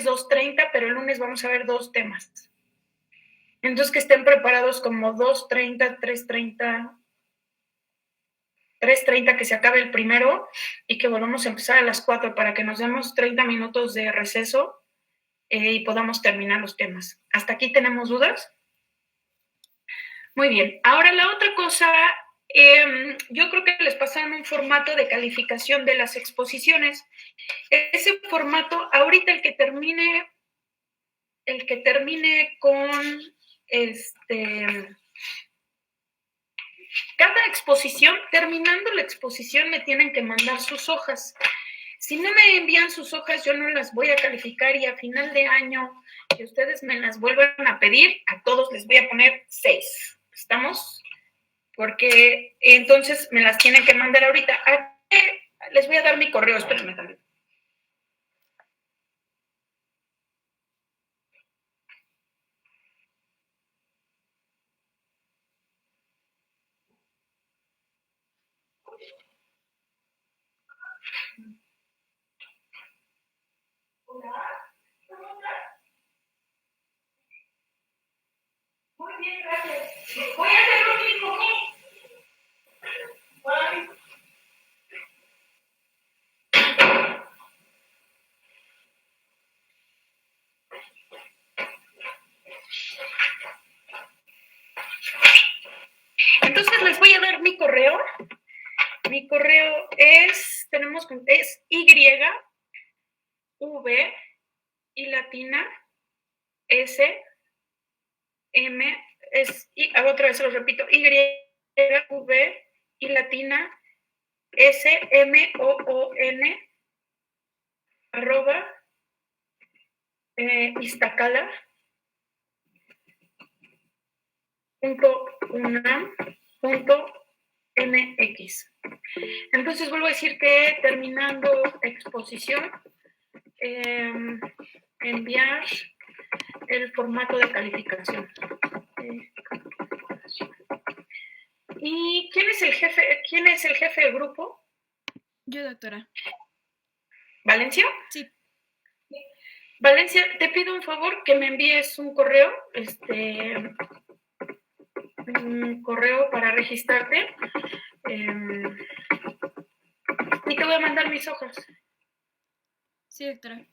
lunes 2:30, pero el lunes vamos a ver 2 temas. Entonces que estén preparados como 2:30, 3:30, que se acabe el primero y que volvamos a empezar a las 4 para que nos demos 30 minutos de receso y podamos terminar los temas. ¿Hasta aquí tenemos dudas? Muy bien. Ahora la otra cosa, yo creo que les pasaron un formato de calificación de las exposiciones. Ese formato, ahorita el que termine con cada exposición, terminando la exposición, me tienen que mandar sus hojas. Si no me envían sus hojas, yo no las voy a calificar y a final de año, que ustedes me las vuelvan a pedir, a todos les voy a poner 6. ¿Estamos? Porque entonces me las tienen que mandar ahorita. Les voy a dar mi correo, espérenme también. Hola, ¿cómo estás? Muy bien, gracias. Voy a hacer lo mismo. Bye. Entonces les voy a dar mi correo. Mi correo es Y, V y latina, S, M, otra vez se lo repito, Y, V y latina, S, M, O, N, arroba, iztacala.unam.mx. Entonces vuelvo a decir que terminando exposición, enviar el formato de calificación. ¿Y quién es el jefe del grupo? Yo, doctora. ¿Valencia? Sí. Valencia, te pido un favor que me envíes un correo, un correo para registrarte. Y te voy a mandar mis hojas. Sí, doctora.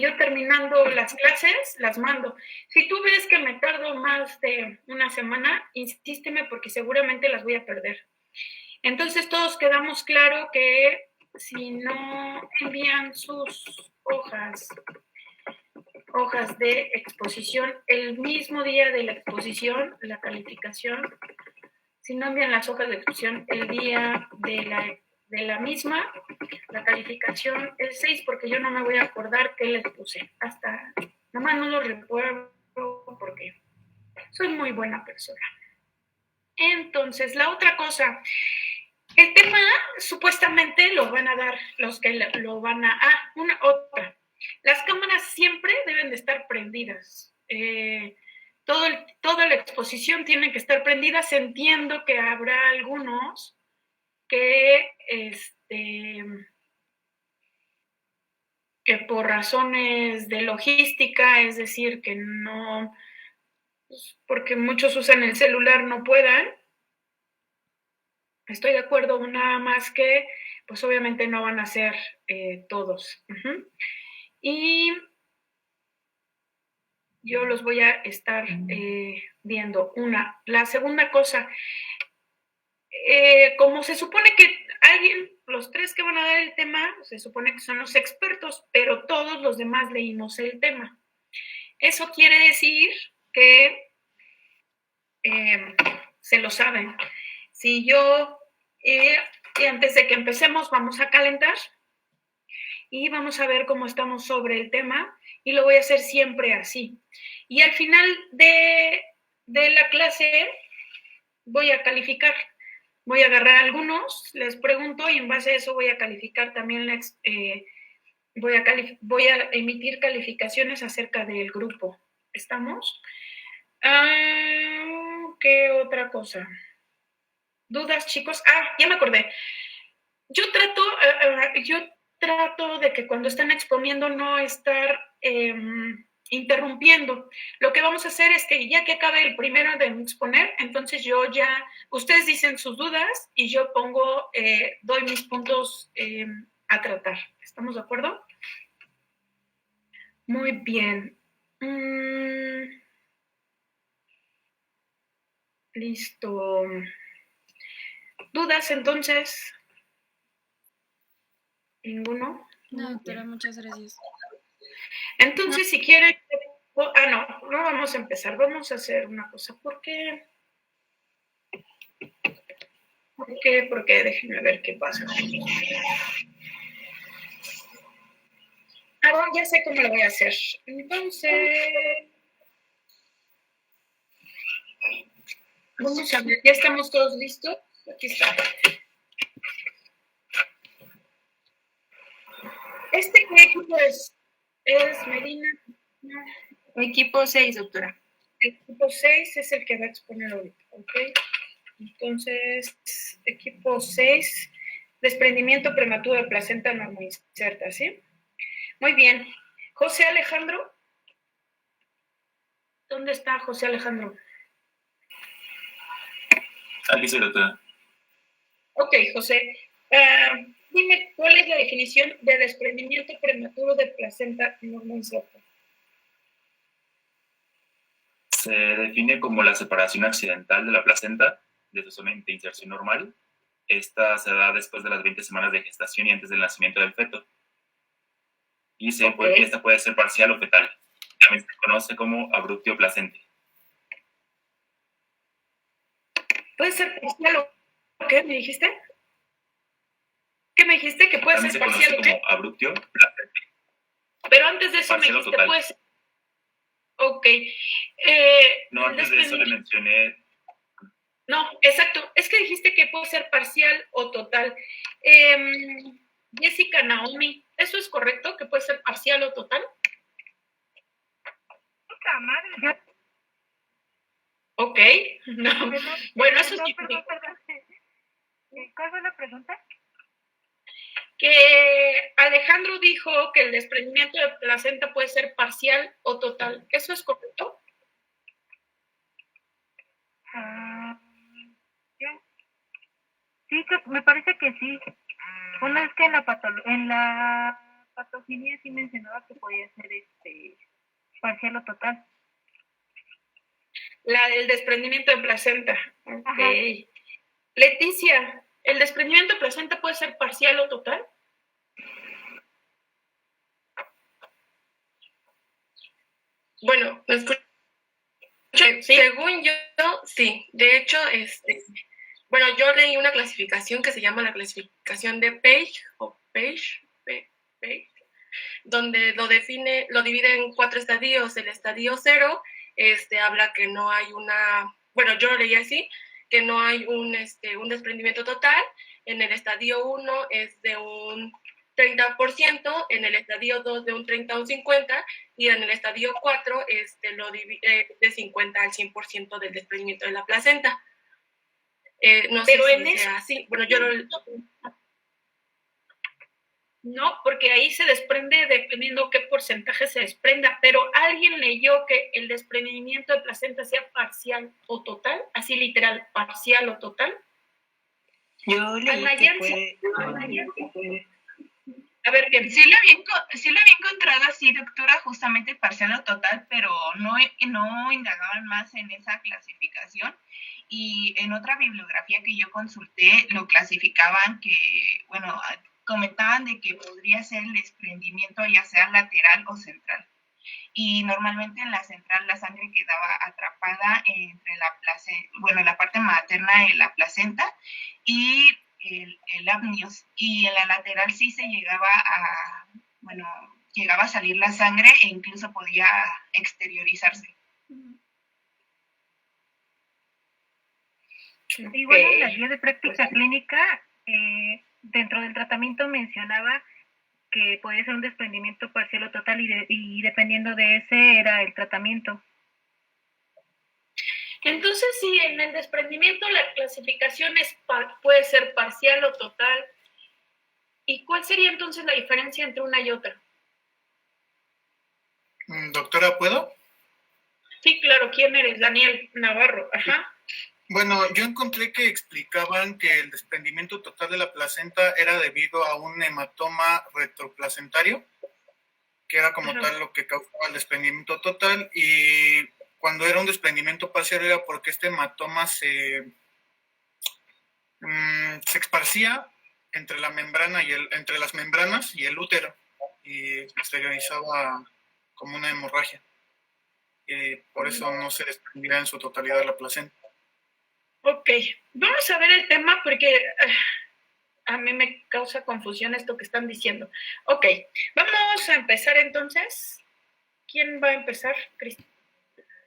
Yo terminando las clases, las mando. Si tú ves que me tardo más de una semana, insísteme porque seguramente las voy a perder. Entonces todos quedamos claro que si no envían sus hojas de exposición el mismo día de la exposición, la calificación, si no envían las hojas de exposición el día de la misma, la calificación es 6 porque yo no me voy a acordar qué les puse. Hasta, nomás no lo recuerdo porque soy muy buena persona. Entonces, la otra cosa, el tema supuestamente lo van a dar los que lo van a... otra. Las cámaras siempre deben de estar prendidas. Toda la exposición tiene que estar prendidas. Entiendo que habrá algunos que por razones de logística, es decir, que no, porque muchos usan el celular, no puedan. Estoy de acuerdo, nada más que, pues obviamente no van a ser todos. Y yo los voy a estar viendo. La segunda cosa, como se supone que los 3 que van a dar el tema, se supone que son los expertos, pero todos los demás leímos el tema. Eso quiere decir que se lo saben. Si yo, antes de que empecemos, vamos a calentar y vamos a ver cómo estamos sobre el tema y lo voy a hacer siempre así. Y al final de la clase voy a calificar. Voy a agarrar algunos, les pregunto y en base a eso voy a calificar también, voy a emitir calificaciones acerca del grupo. ¿Estamos? ¿Qué otra cosa? ¿Dudas, chicos? Ya me acordé. Yo trato de que cuando están exponiendo no estar interrumpiendo. Lo que vamos a hacer es que ya que acabe el primero de exponer, entonces ustedes dicen sus dudas y yo doy mis puntos a tratar. ¿Estamos de acuerdo? Muy bien. Listo. ¿Dudas entonces? ¿Ninguno? No, doctora, muchas gracias. Entonces, si quieren... no vamos a empezar. Vamos a hacer una cosa. ¿Por qué? Porque déjenme ver qué pasa. Ya sé cómo lo voy a hacer. Entonces... Vamos a ver, ¿ya estamos todos listos? Aquí está. ¿Qué equipo es? ¿Es Medina? No. Equipo 6, doctora. El equipo 6 es el que va a exponer ahorita, ¿ok? Entonces, equipo 6, desprendimiento prematuro de placenta normoinserta, ¿sí? Muy bien. José Alejandro. ¿Dónde está José Alejandro? Aquí soy, doctora. Ok, José. Dime, ¿cuál es la definición de desprendimiento prematuro de placenta normoinserta? Se define como la separación accidental de la placenta de su zona de inserción normal. Esta se da después de las 20 semanas de gestación y antes del nacimiento del feto. Y esta puede ser parcial o fetal. También se conoce como abruptio placente. ¿Puede ser parcial o qué me dijiste? ¿Qué me dijiste? Que puede También ser se parcial conoce o qué? como abruptio placente. Pero antes de eso Parcial me o dijiste, total. pues. Ok. No, antes de eso le mencioné. No, exacto. Es que dijiste que puede ser parcial o total. Jessica Naomi, ¿eso es correcto? ¿Que puede ser parcial o total? ¡Puta madre! Ok. No. Bueno, eso sí. Perdón. ¿Cuál fue la pregunta? Que Alejandro dijo que el desprendimiento de placenta puede ser parcial o total. ¿Eso es correcto? Sí, me parece que sí. Bueno, es que en la patogenia sí mencionaba que podía ser parcial o total. El desprendimiento de placenta. Ok. Ajá. Leticia, ¿el desprendimiento de placenta puede ser parcial o total? Bueno, ¿me escucho? Sí. Según yo, sí. De hecho, bueno, yo leí una clasificación que se llama la clasificación de Page, donde lo divide en 4 estadios. El estadio 0 habla que no hay bueno, yo lo leí así, que no hay un desprendimiento total. En el estadio 1 es de un 30%, en el estadio 2 de un 30 a un 50%, y en el estadio 4 lo divide de 50 al 100% del desprendimiento de la placenta. No Pero sé en si eso, sea así. Bueno, yo lo... No, porque ahí se desprende dependiendo qué porcentaje se desprenda, pero alguien leyó que el desprendimiento de placenta sea parcial o total, así literal, parcial o total. Yo leí que puede. A ver, ¿qué? Sí lo había encontrado así, doctora, justamente parcial o total, pero no indagaban más en esa clasificación. Y en otra bibliografía que yo consulté, lo clasificaban comentaban de que podría ser el desprendimiento ya sea lateral o central. Y normalmente en la central la sangre quedaba atrapada entre la parte materna de la placenta y el amnios, y en la lateral sí se llegaba a salir la sangre e incluso podía exteriorizarse. Igual en la guía de práctica clínica, dentro del tratamiento mencionaba que podía ser un desprendimiento parcial o total y dependiendo de ese era el tratamiento. Entonces, sí, en el desprendimiento la clasificación puede ser parcial o total. ¿Y cuál sería entonces la diferencia entre una y otra? Doctora, ¿puedo? Sí, claro, ¿quién eres? Daniel Navarro, ajá. Bueno, yo encontré que explicaban que el desprendimiento total de la placenta era debido a un hematoma retroplacentario, que era como tal lo que causaba el desprendimiento total, y cuando era un desprendimiento parcial era porque este hematoma se esparcía entre la membrana y entre las membranas y el útero, y exteriorizaba como una hemorragia. Y por eso no se desprendía en su totalidad la placenta. Ok, vamos a ver el tema porque a mí me causa confusión esto que están diciendo. Ok, vamos a empezar entonces. ¿Quién va a empezar, Cristina?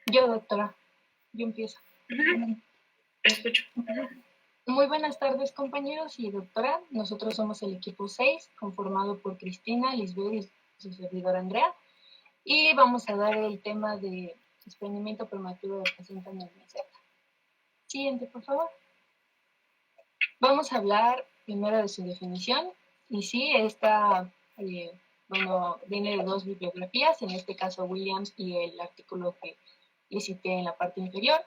Yo, doctora. Yo empiezo. Escucho. Muy buenas tardes, compañeros y doctora. Nosotros somos el equipo 6, conformado por Cristina, Lisbeth y su servidora Andrea. Y vamos a dar el tema de desprendimiento prematuro de placenta en el meseta. Siguiente, por favor. Vamos a hablar primero de su definición. Y sí, esta, viene de dos bibliografías, en este caso Williams y el artículo que le cité en la parte inferior,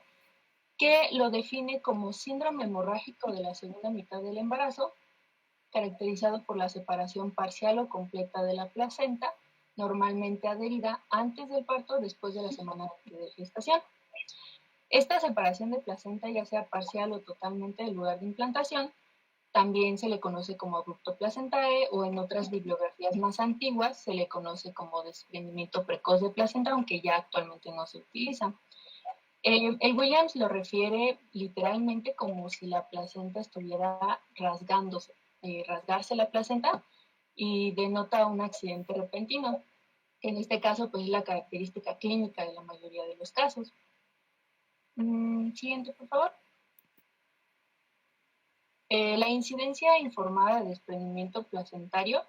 que lo define como síndrome hemorrágico de la segunda mitad del embarazo, caracterizado por la separación parcial o completa de la placenta, normalmente adherida antes del parto o después de la semana de gestación. Esta separación de placenta, ya sea parcial o totalmente del lugar de implantación, también se le conoce como abrupto placentae, o en otras bibliografías más antiguas se le conoce como desprendimiento precoz de placenta, aunque ya actualmente no se utiliza. El Williams lo refiere literalmente como si la placenta estuviera rasgándose, rasgarse la placenta, y denota un accidente repentino, que en este caso pues es la característica clínica de la mayoría de los casos. Siguiente, por favor. La incidencia informada de desprendimiento placentario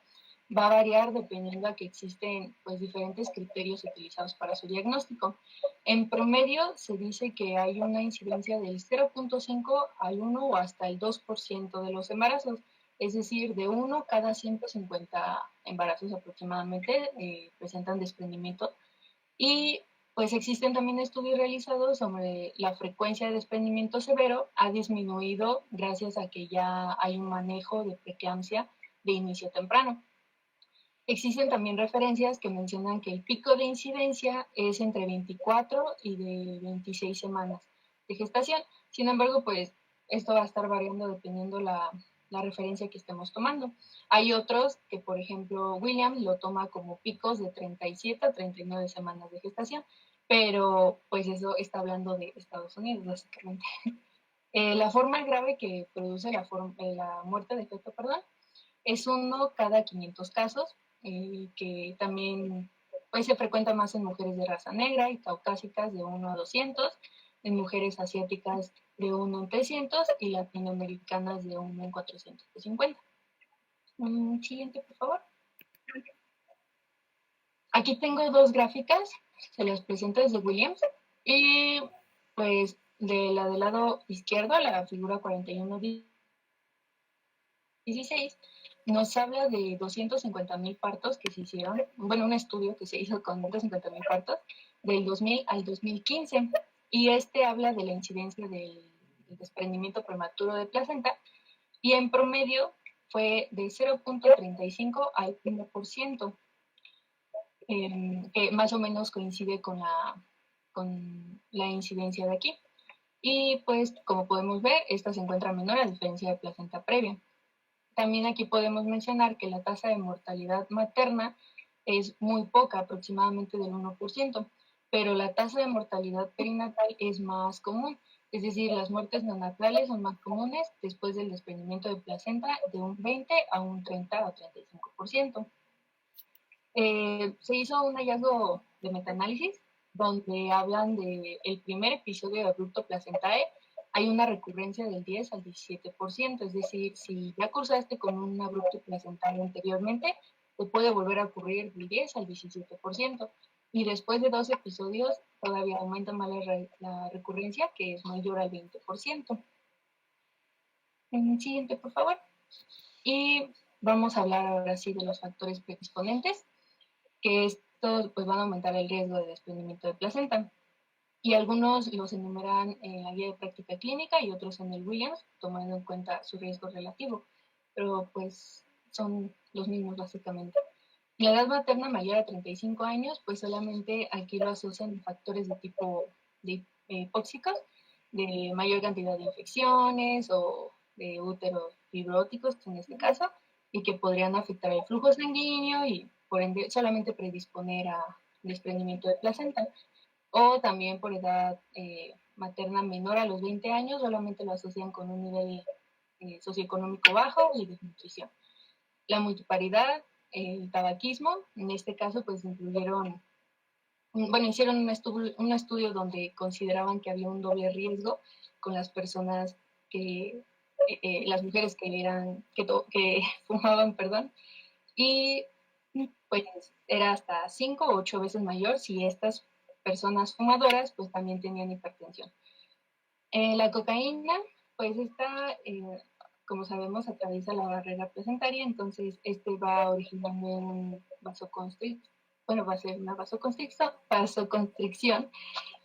va a variar dependiendo a que existen pues, diferentes criterios utilizados para su diagnóstico. En promedio se dice que hay una incidencia del 0.5 al 1 o hasta el 2% de los embarazos, es decir, de 1 cada 150 embarazos aproximadamente presentan desprendimiento. Y pues existen también estudios realizados sobre la frecuencia de desprendimiento severo ha disminuido gracias a que ya hay un manejo de preeclampsia de inicio temprano. Existen también referencias que mencionan que el pico de incidencia es entre 24 y de 26 semanas de gestación. Sin embargo, pues esto va a estar variando dependiendo la referencia que estemos tomando. Hay otros que, por ejemplo, William lo toma como picos de 37 a 39 semanas de gestación, pero pues eso está hablando de Estados Unidos, básicamente. La forma grave que produce la muerte de feto, es 1 cada 500 casos, que también pues, se frecuenta más en mujeres de raza negra y caucásicas de 1 a 200, en mujeres asiáticas de 1 en 300 y latinoamericanas de 1 en 450. Siguiente, por favor. Aquí tengo dos gráficas, se las presento desde Williams, y pues de la del lado izquierdo, la figura 4116, nos habla de 250,000 partos que se hicieron, bueno, un estudio que se hizo con 250,000 partos del 2000 al 2015, y este habla de la incidencia del desprendimiento prematuro de placenta, y en promedio fue de 0.35 al 1%, que más o menos coincide con la incidencia de aquí. Y pues, como podemos ver, esta se encuentra menor a diferencia de placenta previa. También aquí podemos mencionar que la tasa de mortalidad materna es muy poca, aproximadamente del 1%, pero la tasa de mortalidad perinatal es más común, es decir, las muertes neonatales son más comunes después del desprendimiento de placenta de un 20 a un 30 o 35%. Se hizo un hallazgo de metaanálisis donde hablan del primer episodio de abrupto placentae. Hay una recurrencia del 10 al 17%, es decir, si ya cursaste con un abrupto placentae anteriormente, te puede volver a ocurrir del 10 al 17%. Y después de 2 episodios, todavía aumenta más la recurrencia, que es mayor al 20%. Siguiente, por favor. Y vamos a hablar ahora sí de los factores predisponentes, que estos pues van a aumentar el riesgo de desprendimiento de placenta. Y algunos los enumeran en la guía de práctica clínica y otros en el Williams, tomando en cuenta su riesgo relativo, pero pues son los mismos básicamente. La edad materna mayor a 35 años, pues solamente aquí lo asocian a factores de tipo hipóxicos, de mayor cantidad de infecciones o de úteros fibróticos en este caso, y que podrían afectar el flujo sanguíneo y por ende solamente predisponer a desprendimiento de placenta. O también por edad materna menor a los 20 años, solamente lo asocian con un nivel socioeconómico bajo y desnutrición. La multiparidad, el tabaquismo, en este caso pues hicieron un estudio donde consideraban que había un doble riesgo con las personas las mujeres que fumaban, y pues era hasta 5 o 8 veces mayor si estas personas fumadoras pues también tenían hipertensión. La cocaína, pues como sabemos, atraviesa la barrera placentaria, entonces va a originar un vasoconstricción, va a ser una vasoconstricción,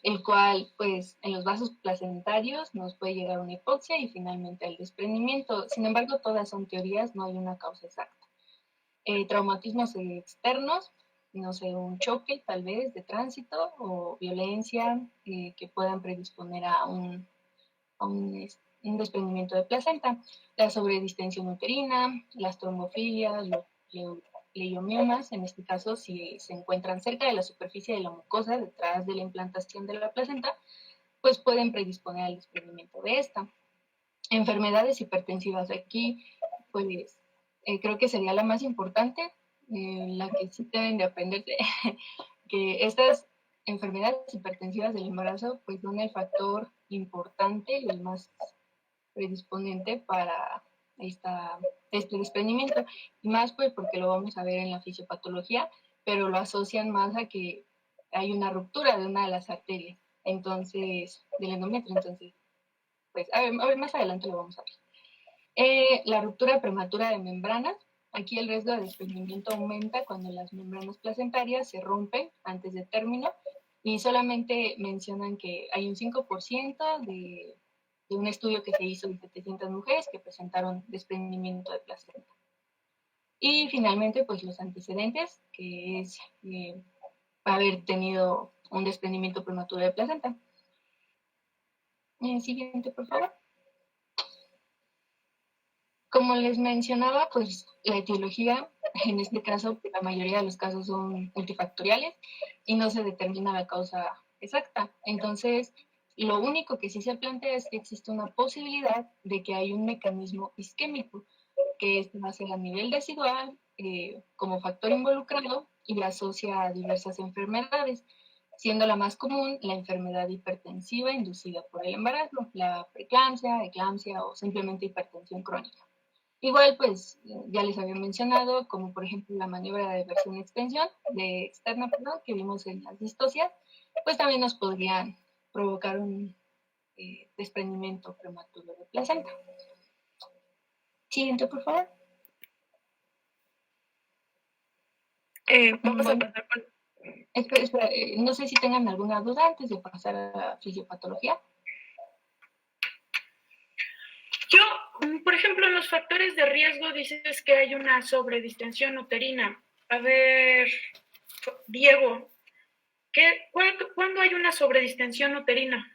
el cual pues en los vasos placentarios nos puede llegar a una hipoxia y finalmente al desprendimiento. Sin embargo, todas son teorías, no hay una causa exacta. Traumatismos externos, no sé, un choque tal vez de tránsito o violencia que puedan predisponer a un desprendimiento de placenta. La sobredistensión uterina, las trombofilias, los leiomiomas, en este caso si se encuentran cerca de la superficie de la mucosa detrás de la implantación de la placenta, pues pueden predisponer al desprendimiento de esta. Enfermedades hipertensivas, aquí pues creo que sería la más importante, la que sí deben de aprender que estas enfermedades hipertensivas del embarazo pues son el factor importante y el más predisponente para este desprendimiento, y más pues porque lo vamos a ver en la fisiopatología, pero lo asocian más a que hay una ruptura de una de las arterias, entonces, del endometrio, entonces, pues a ver, más adelante lo vamos a ver. La ruptura prematura de membranas, aquí el riesgo de desprendimiento aumenta cuando las membranas placentarias se rompen antes de término, y solamente mencionan que hay un 5% de un estudio que se hizo de 700 mujeres que presentaron desprendimiento de placenta. Y finalmente, pues los antecedentes, que es haber tenido un desprendimiento prematuro de placenta. Siguiente, por favor. Como les mencionaba, pues la etiología, en este caso, la mayoría de los casos son multifactoriales y no se determina la causa exacta. Entonces, lo único que sí se plantea es que existe una posibilidad de que hay un mecanismo isquémico, que va a ser a nivel residual como factor involucrado y la asocia a diversas enfermedades, siendo la más común la enfermedad hipertensiva inducida por el embarazo, la preeclampsia, eclampsia o simplemente hipertensión crónica. Igual, pues, ya les había mencionado, como por ejemplo la maniobra de versión-extensión externa, que vimos en las distocias, pues también nos podrían provocar un desprendimiento prematuro de placenta. Siguiente, por favor. Vamos a pasar con... Espera, no sé si tengan alguna duda antes de pasar a la fisiopatología. Yo, por ejemplo, en los factores de riesgo dices que hay una sobredistensión uterina. A ver, Diego, ¿cuándo hay una sobredistensión uterina?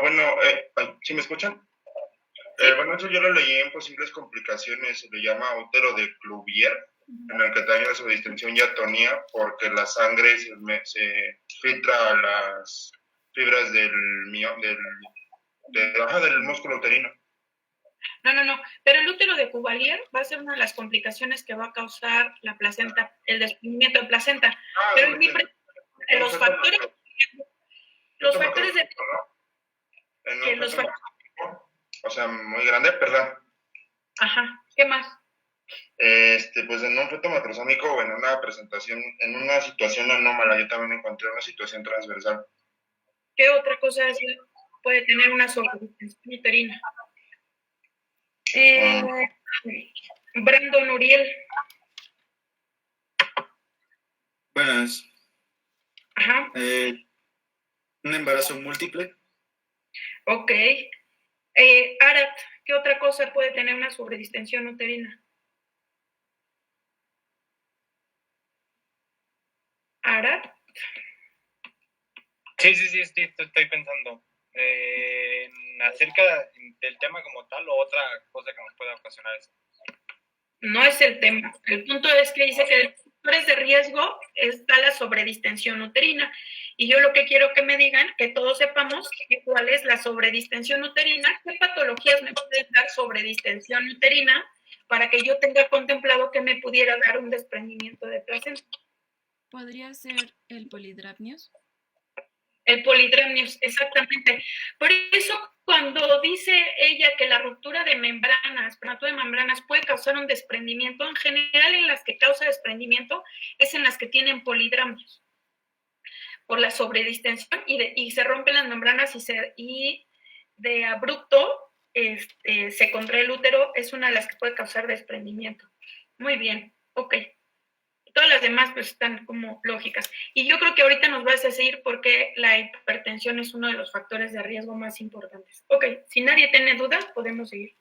Bueno, ¿sí me escuchan? Bueno, eso yo lo leí en posibles complicaciones, se le llama útero de Cluvier, en el que también la sobredistensión y atonía, porque la sangre se filtra a las fibras del músculo uterino. No, pero el útero de Cuvalier va a ser una de las complicaciones que va a causar la placenta, el desprendimiento de placenta. Pero los factores de... O sea, muy grande, perdón. Ajá, ¿qué más? Pues en un feto macrosómico o en una presentación, en una situación anómala, yo también encontré una situación transversal. ¿Qué otra cosa puede tener una sobredistensión uterina? Brandon Uriel. Buenas. Ajá, Un embarazo múltiple. ok. Arat, ¿qué otra cosa puede tener una sobredistensión uterina? Arat, Sí, estoy pensando acerca del tema como tal o otra cosa que nos pueda ocasionar eso. no es el tema. El punto es que dice que de los factores de riesgo está la sobredistensión uterina. Y yo lo que quiero que me digan, que todos sepamos cuál es la sobredistensión uterina, qué patologías me pueden dar sobredistensión uterina para que yo tenga contemplado que me pudiera dar un desprendimiento de placenta. ¿Podría ser el polidramnios? El polidramnios, exactamente. Por eso, cuando dice ella que la ruptura de membranas, de membranas puede causar un desprendimiento, en general en las que causa desprendimiento es en las que tienen polidramnios, por la sobredistensión y se rompen las membranas y de abrupto se contrae el útero, es una de las que puede causar desprendimiento. Muy bien, ok. Todas las demás pues están como lógicas. Y yo creo que ahorita nos vas a decir por qué la hipertensión es uno de los factores de riesgo más importantes. Ok, si nadie tiene dudas, podemos seguir.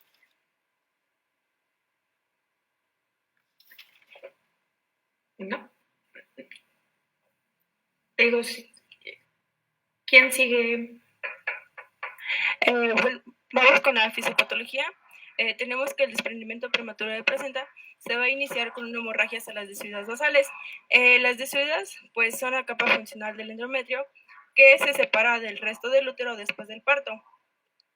¿No? Digo, ¿quién sigue? Bueno, vamos con la fisiopatología. Tenemos que el desprendimiento prematuro de placenta se va a iniciar con una hemorragia hacia las desigualdades basales. Las desigualdades pues son la capa funcional del endometrio que se separa del resto del útero después del parto.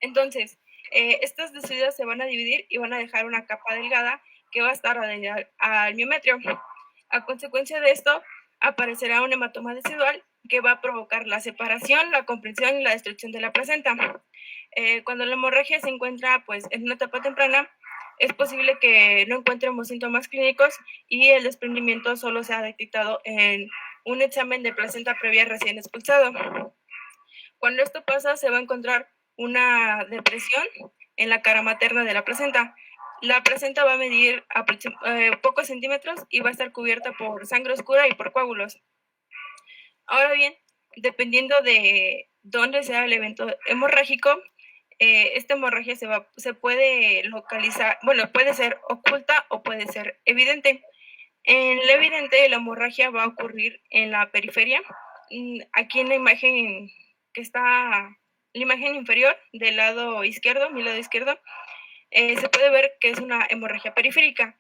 Entonces, estas desigualdades se van a dividir y van a dejar una capa delgada que va a estar al miometrio. A consecuencia de esto, aparecerá un hematoma decidual que va a provocar la separación, la comprensión y la destrucción de la placenta. Cuando la hemorragia se encuentra pues, en una etapa temprana, es posible que no encontremos síntomas clínicos y el desprendimiento solo sea detectado en un examen de placenta previa recién expulsado. Cuando esto pasa, se va a encontrar una depresión en la cara materna de la placenta. La placenta va a medir pocos centímetros y va a estar cubierta por sangre oscura y por coágulos. Ahora bien, dependiendo de dónde sea el evento hemorrágico, esta hemorragia se puede localizar, bueno, puede ser oculta o puede ser evidente. En lo evidente, la hemorragia va a ocurrir en la periferia. Aquí en la imagen que está, la imagen inferior del lado izquierdo, mi lado izquierdo, se puede ver que es una hemorragia periférica,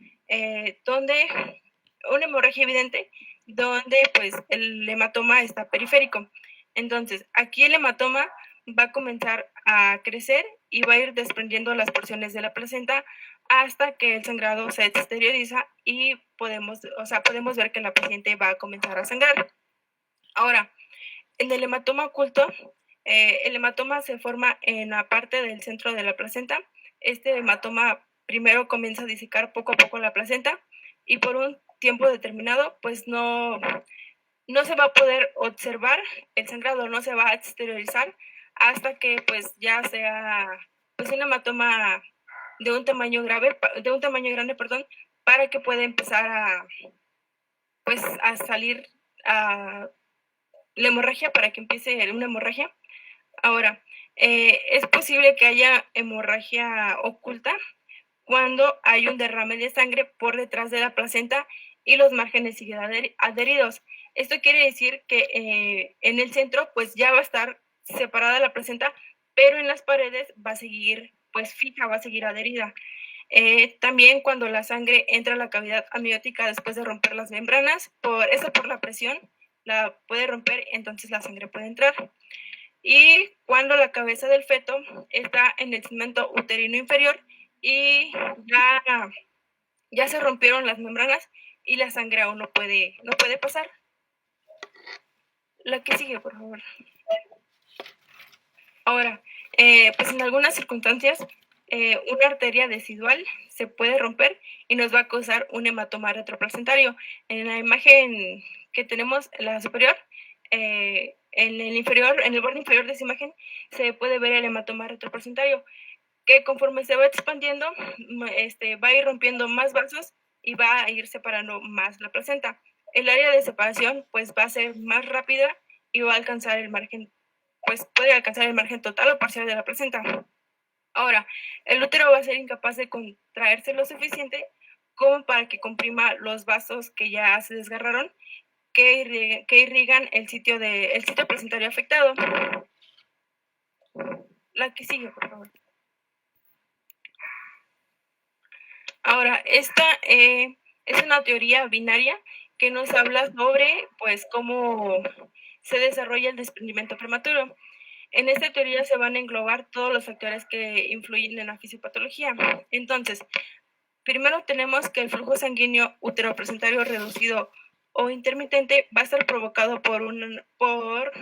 donde una hemorragia evidente, donde pues el hematoma está periférico. Entonces, aquí el hematoma va a comenzar a crecer y va a ir desprendiendo las porciones de la placenta hasta que el sangrado se exterioriza y podemos ver que la paciente va a comenzar a sangrar. Ahora, en el hematoma oculto, el hematoma se forma en la parte del centro de la placenta. Este hematoma primero comienza a disecar poco a poco la placenta y por un tiempo determinado, pues no se va a poder observar el sangrado, no se va a exteriorizar hasta que pues ya sea pues un hematoma de un tamaño grande, para que pueda empezar a salir la hemorragia, para que empiece una hemorragia. Ahora, es posible que haya hemorragia oculta cuando hay un derrame de sangre por detrás de la placenta y los márgenes siguen adheridos. Esto quiere decir que en el centro pues ya va a estar separada la placenta, pero en las paredes va a seguir pues fija, va a seguir adherida. También cuando la sangre entra a la cavidad amniótica después de romper las membranas, por la presión la puede romper, entonces la sangre puede entrar. Y cuando la cabeza del feto está en el segmento uterino inferior y ya se rompieron las membranas y la sangre aún no puede pasar. La que sigue, por favor. Ahora, pues en algunas circunstancias, una arteria decidual se puede romper y nos va a causar un hematoma retroplacentario. En la imagen que tenemos, la superior, en el borde inferior de esa imagen, se puede ver el hematoma retroplacentario. que conforme se va expandiendo, va a ir rompiendo más vasos y va a ir separando más la placenta. El área de separación pues va a ser más rápida y va a alcanzar el margen, pues puede alcanzar el margen total o parcial de la placenta. Ahora, el útero va a ser incapaz de contraerse lo suficiente como para que comprima los vasos que ya se desgarraron, que irrigan el sitio placentario afectado. La que sigue, por favor. Ahora, esta es una teoría binaria que nos habla sobre, pues, cómo se desarrolla el desprendimiento prematuro. En esta teoría se van a englobar todos los factores que influyen en la fisiopatología. Entonces, primero tenemos que el flujo sanguíneo uteroplacentario reducido o intermitente va a estar provocado por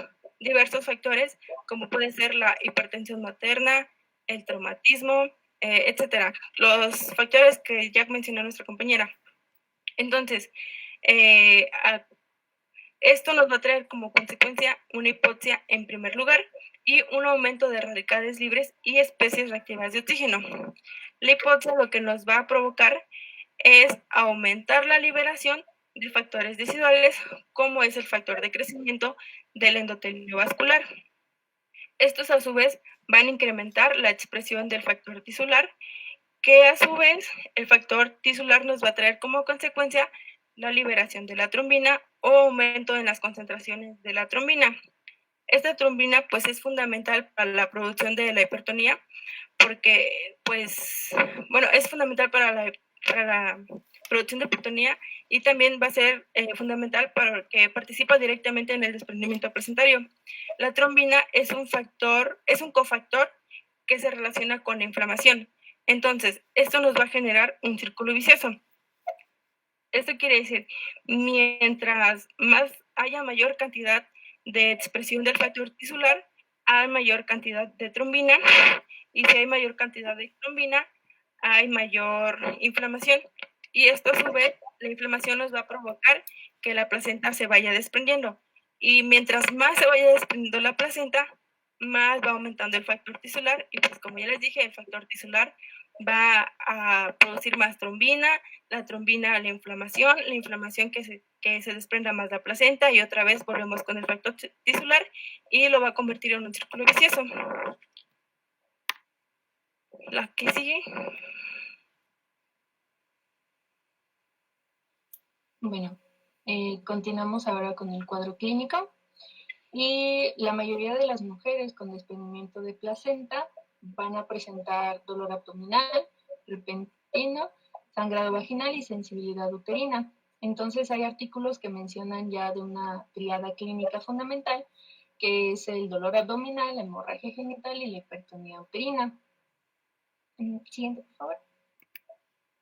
diversos factores, como puede ser la hipertensión materna, el traumatismo, etcétera. Los factores que ya mencionó nuestra compañera. Entonces, esto nos va a traer como consecuencia una hipoxia en primer lugar y un aumento de radicales libres y especies reactivas de oxígeno. La hipoxia lo que nos va a provocar es aumentar la liberación de factores residuales, como es el factor de crecimiento del endotelio vascular. Estos a su vez van a incrementar la expresión del factor tisular, que a su vez el factor tisular nos va a traer como consecuencia la liberación de la trombina o aumento en las concentraciones de la trombina. Esta trombina pues es fundamental para la producción de la hipertonía porque pues, bueno, es fundamental para la producción de hipertonía y también va a ser fundamental para que participa directamente en el desprendimiento placentario. La trombina es un cofactor que se relaciona con la inflamación. Entonces, esto nos va a generar un círculo vicioso. Esto quiere decir, mientras haya mayor cantidad de expresión del factor tisular, hay mayor cantidad de trombina, y si hay mayor cantidad de trombina, hay mayor inflamación. Y esto a su vez, la inflamación nos va a provocar que la placenta se vaya desprendiendo. Y mientras más se vaya desprendiendo la placenta, más va aumentando el factor tisular. Y pues como ya les dije, el factor tisular va a producir más trombina, la trombina la inflamación que se desprenda más la placenta y otra vez volvemos con el factor tisular y lo va a convertir en un círculo vicioso. La que sigue. Bueno, continuamos ahora con el cuadro clínico y la mayoría de las mujeres con desprendimiento de placenta van a presentar dolor abdominal, repentino, sangrado vaginal y sensibilidad uterina. Entonces hay artículos que mencionan ya de una triada clínica fundamental, que es el dolor abdominal, la hemorragia genital y la hipertonía uterina. Siguiente, por favor.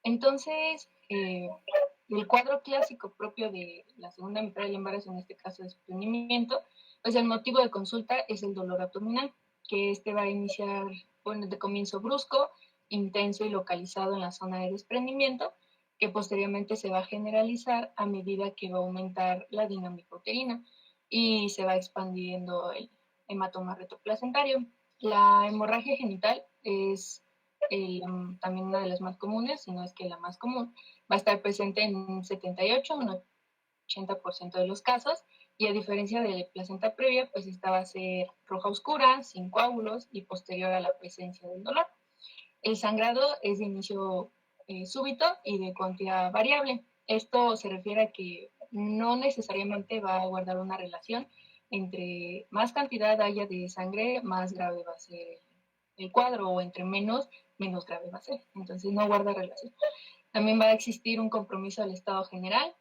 Entonces, el cuadro clásico propio de la segunda mitad del embarazo, en este caso desprendimiento, pues el motivo de consulta es el dolor abdominal, que va a iniciar, bueno, de comienzo brusco, intenso y localizado en la zona de desprendimiento, que posteriormente se va a generalizar a medida que va a aumentar la dinámica uterina y se va expandiendo el hematoma retroplacentario. La hemorragia genital es también una de las más comunes, si no es que la más común. Va a estar presente en un 78, un 80% de los casos, y a diferencia de la placenta previa, pues esta va a ser roja oscura, sin coágulos y posterior a la presencia del dolor. El sangrado es de inicio súbito y de cuantía variable. Esto se refiere a que no necesariamente va a guardar una relación entre más cantidad haya de sangre, más grave va a ser el cuadro, o entre menos grave va a ser. Entonces no guarda relación. También va a existir un compromiso del estado general,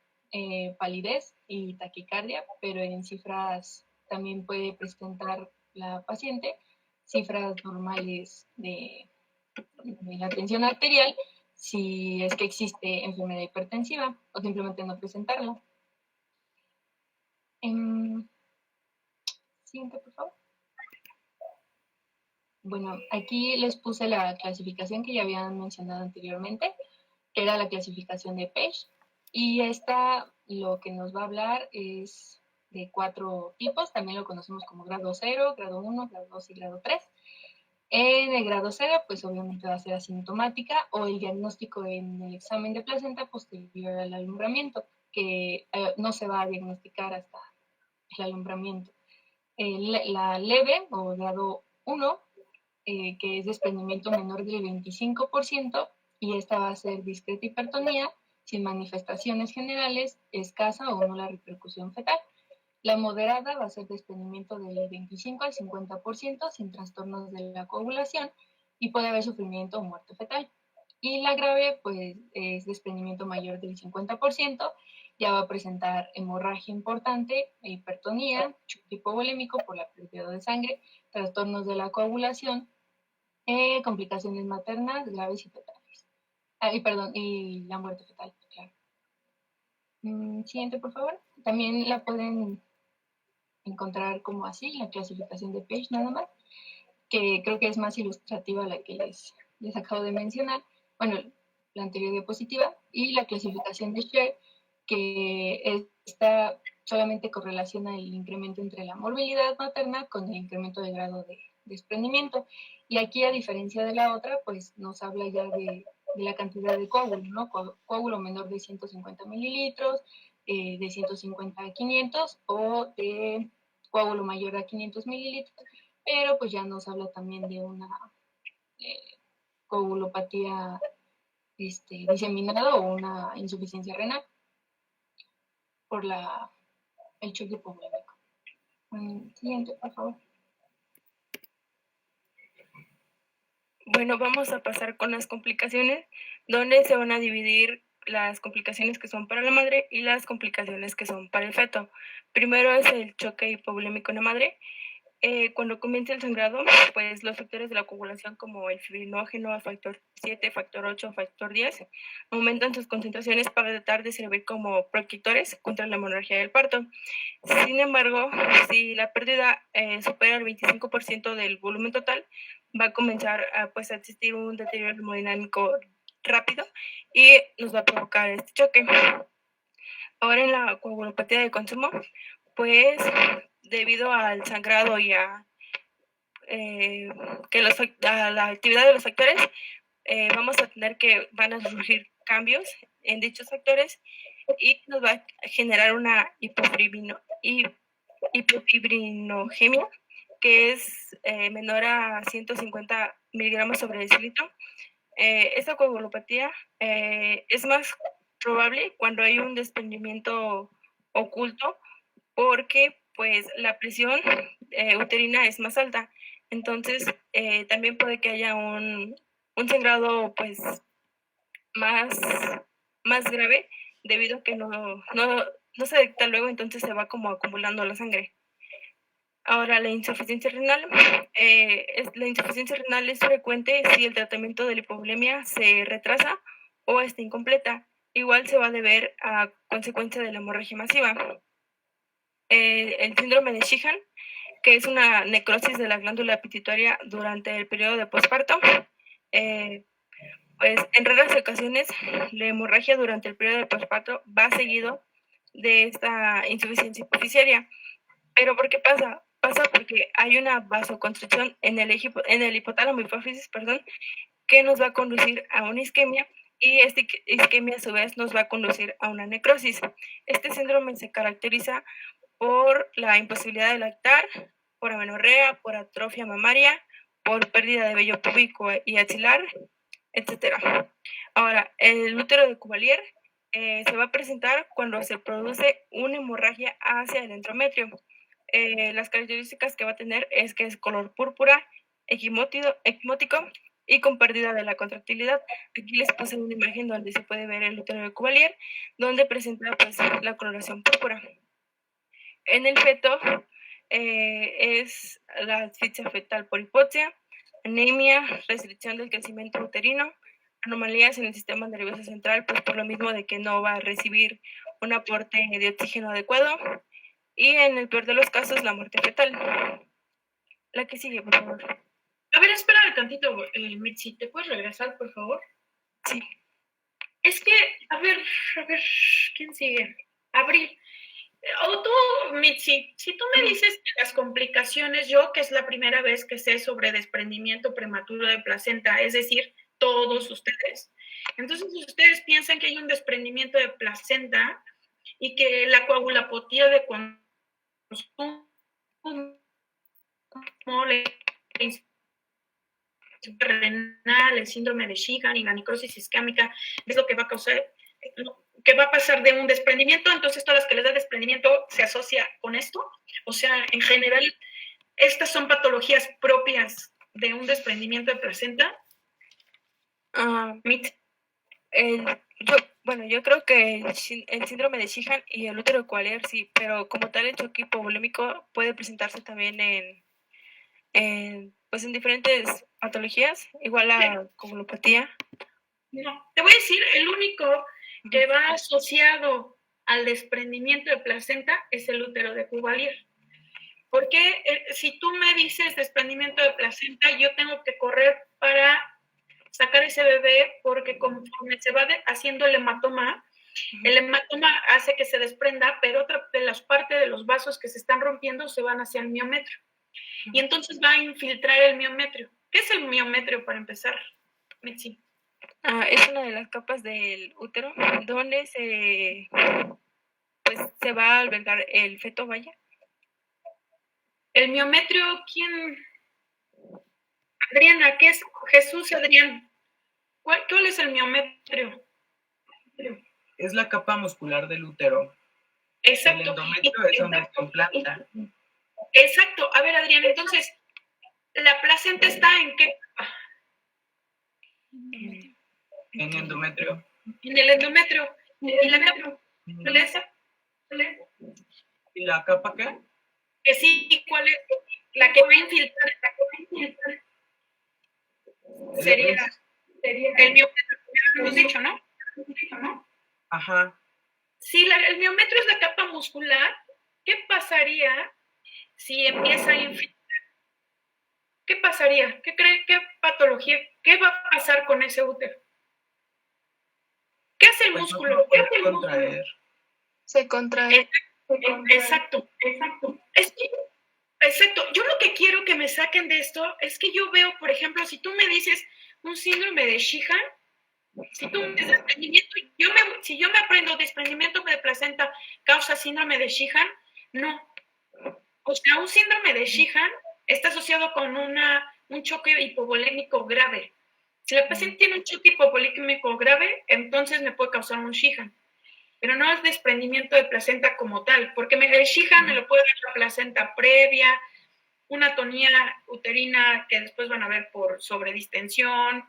palidez y taquicardia, pero en cifras también puede presentar la paciente cifras normales de la tensión arterial, si es que existe enfermedad hipertensiva, o simplemente no presentarla. Siguiente, por favor. Bueno, aquí les puse la clasificación que ya habían mencionado anteriormente, que era la clasificación de Page, y esta lo que nos va a hablar es de 4 tipos, también lo conocemos como grado 0, grado 1, grado 2 y grado 3. En el grado 0, pues obviamente va a ser asintomática, o el diagnóstico en el examen de placenta posterior al alumbramiento, que no se va a diagnosticar hasta el alumbramiento. La leve o grado 1, que es desprendimiento menor del 25%, y esta va a ser discreta hipertonía, sin manifestaciones generales, escasa o nula repercusión fetal. La moderada va a ser desprendimiento del 25 al 50%, sin trastornos de la coagulación, y puede haber sufrimiento o muerte fetal. Y la grave, pues, es desprendimiento mayor del 50%, ya va a presentar hemorragia importante, hipertonía, shock hipovolémico por la pérdida de sangre, trastornos de la coagulación, complicaciones maternas graves y fetales. Y la muerte fetal, claro. Siguiente, por favor. También la pueden encontrar como así, la clasificación de Page nada más, que creo que es más ilustrativa la que les acabo de mencionar. Bueno, la anterior diapositiva, y la clasificación de Sher, que esta solamente correlaciona el incremento entre la morbilidad materna con el incremento de grado de desprendimiento. Y aquí, a diferencia de la otra, pues nos habla ya de la cantidad de coágulo, ¿no? Coágulo menor de 150 mililitros, de 150 a 500, o de coágulo mayor a 500 mililitros, pero pues ya nos habla también de una coagulopatía diseminada o una insuficiencia renal por el shock hipovolémico. Siguiente, por favor. Bueno, vamos a pasar con las complicaciones, donde se van a dividir las complicaciones que son para la madre y las complicaciones que son para el feto. Primero es el choque hipovolémico en la madre. Cuando comienza el sangrado, pues los factores de la coagulación como el fibrinógeno, factor 7, factor 8, factor 10, aumentan sus concentraciones para tratar de servir como protectores contra la hemorragia del parto. Sin embargo, si la pérdida supera el 25% del volumen total, va a comenzar a existir un deterioro hemodinámico rápido y nos va a provocar este choque. Ahora, en la coagulopatía de consumo, pues debido al sangrado y a la actividad de los factores, vamos a tener que van a surgir cambios en dichos factores y nos va a generar una hipofibrinogemia, que es menor a 150 miligramos sobre decilitro. Esta coagulopatía es más probable cuando hay un desprendimiento oculto, porque pues la presión uterina es más alta. Entonces también puede que haya un sangrado pues más grave, debido a que no se detecta luego, entonces se va como acumulando la sangre. Ahora, la insuficiencia renal. La insuficiencia renal es frecuente si el tratamiento de la hipovolemia se retrasa o está incompleta. Igual se va a deber a consecuencia de la hemorragia masiva. El síndrome de Sheehan, que es una necrosis de la glándula pituitaria durante el periodo de posparto. Pues en raras ocasiones la hemorragia durante el periodo de posparto va seguido de esta insuficiencia hipofisiaria. ¿Pero por qué pasa? Pasa porque hay una vasoconstricción en el hipotálamo hipófisis, que nos va a conducir a una isquemia, y esta isquemia a su vez nos va a conducir a una necrosis. Este síndrome se caracteriza por la imposibilidad de lactar, por amenorrea, por atrofia mamaria, por pérdida de vello púbico y axilar, etc. Ahora, el útero de Cuvelier se va a presentar cuando se produce una hemorragia hacia el endometrio. Las características que va a tener es que es color púrpura, equimótico y con pérdida de la contractilidad. Aquí les puse una imagen donde se puede ver el útero de Cuvelier, donde presenta pues la coloración púrpura. En el feto es la asfixia fetal por hipoxia, anemia, restricción del crecimiento uterino, anomalías en el sistema nervioso central, pues por lo mismo de que no va a recibir un aporte de oxígeno adecuado, y en el peor de los casos, la muerte fetal. La que sigue, por favor. A ver, espérame tantito, Mitzi, ¿te puedes regresar, por favor? Sí. Es que, a ver, ¿quién sigue? Abril. O tú, Mitzi, si tú me dices que las complicaciones, yo que es la primera vez que sé sobre desprendimiento prematuro de placenta, es decir, todos ustedes, entonces ustedes piensan que hay un desprendimiento de placenta y que la coagulopatía de consumo, la renal, el síndrome de Sheehan y la necrosis isquémica es lo que va a causar, que va a pasar de un desprendimiento. Entonces todas las que les da desprendimiento se asocia con esto. O sea, en general, estas son patologías propias de un desprendimiento de placenta. Yo creo que el síndrome de Sheehan y el útero coaliar sí, pero como tal el choque hipovolémico puede presentarse también en diferentes patologías, igual la coagulopatía. No, te voy a decir, el único que va asociado al desprendimiento de placenta es el útero de Cuvalier. Porque si tú me dices desprendimiento de placenta, yo tengo que correr para sacar ese bebé, porque conforme se va haciendo el hematoma hace que se desprenda, pero otra de las partes de los vasos que se están rompiendo se van hacia el miometrio. Y entonces va a infiltrar el miometrio. ¿Qué es el miometrio para empezar, Mitzi? Es una de las capas del útero donde se va a albergar el feto, vaya. El miometrio, ¿quién? Adriana, ¿qué es? Jesús, Adrián. ¿Cuál es el miometrio? Es la capa muscular del útero. Exacto. El endometrio es donde se implanta. Exacto. A ver, Adrián, entonces, ¿la placenta está en qué? En endometrio. En el endometrio. ¿Y la capa? ¿Y la capa qué? Que sí, ¿cuál es? La que va a infiltrar. Sería el miometrio, como hemos dicho, ¿no? Ajá. Si el miometrio es la capa muscular, ¿qué pasaría si empieza a infiltrar? ¿Qué pasaría? ¿Qué cree? ¿Qué patología? ¿Qué va a pasar con ese útero? ¿Qué hace el músculo? ¿Qué hace el músculo? Se contrae. Exacto. Exacto. Yo lo que quiero que me saquen de esto es que yo veo, por ejemplo, si tú me dices un síndrome de Sheehan, si tú me dices desprendimiento, si yo me aprendo desprendimiento de placenta causa síndrome de Sheehan, no. O sea, un síndrome de Sheehan está asociado con un choque hipovolémico grave. Si la paciente tiene un choque hipovolémico grave, entonces me puede causar un Sheehan. Pero no es desprendimiento de placenta como tal, porque el Sheehan me lo puede dar la placenta previa, una atonía uterina que después van a ver por sobredistensión,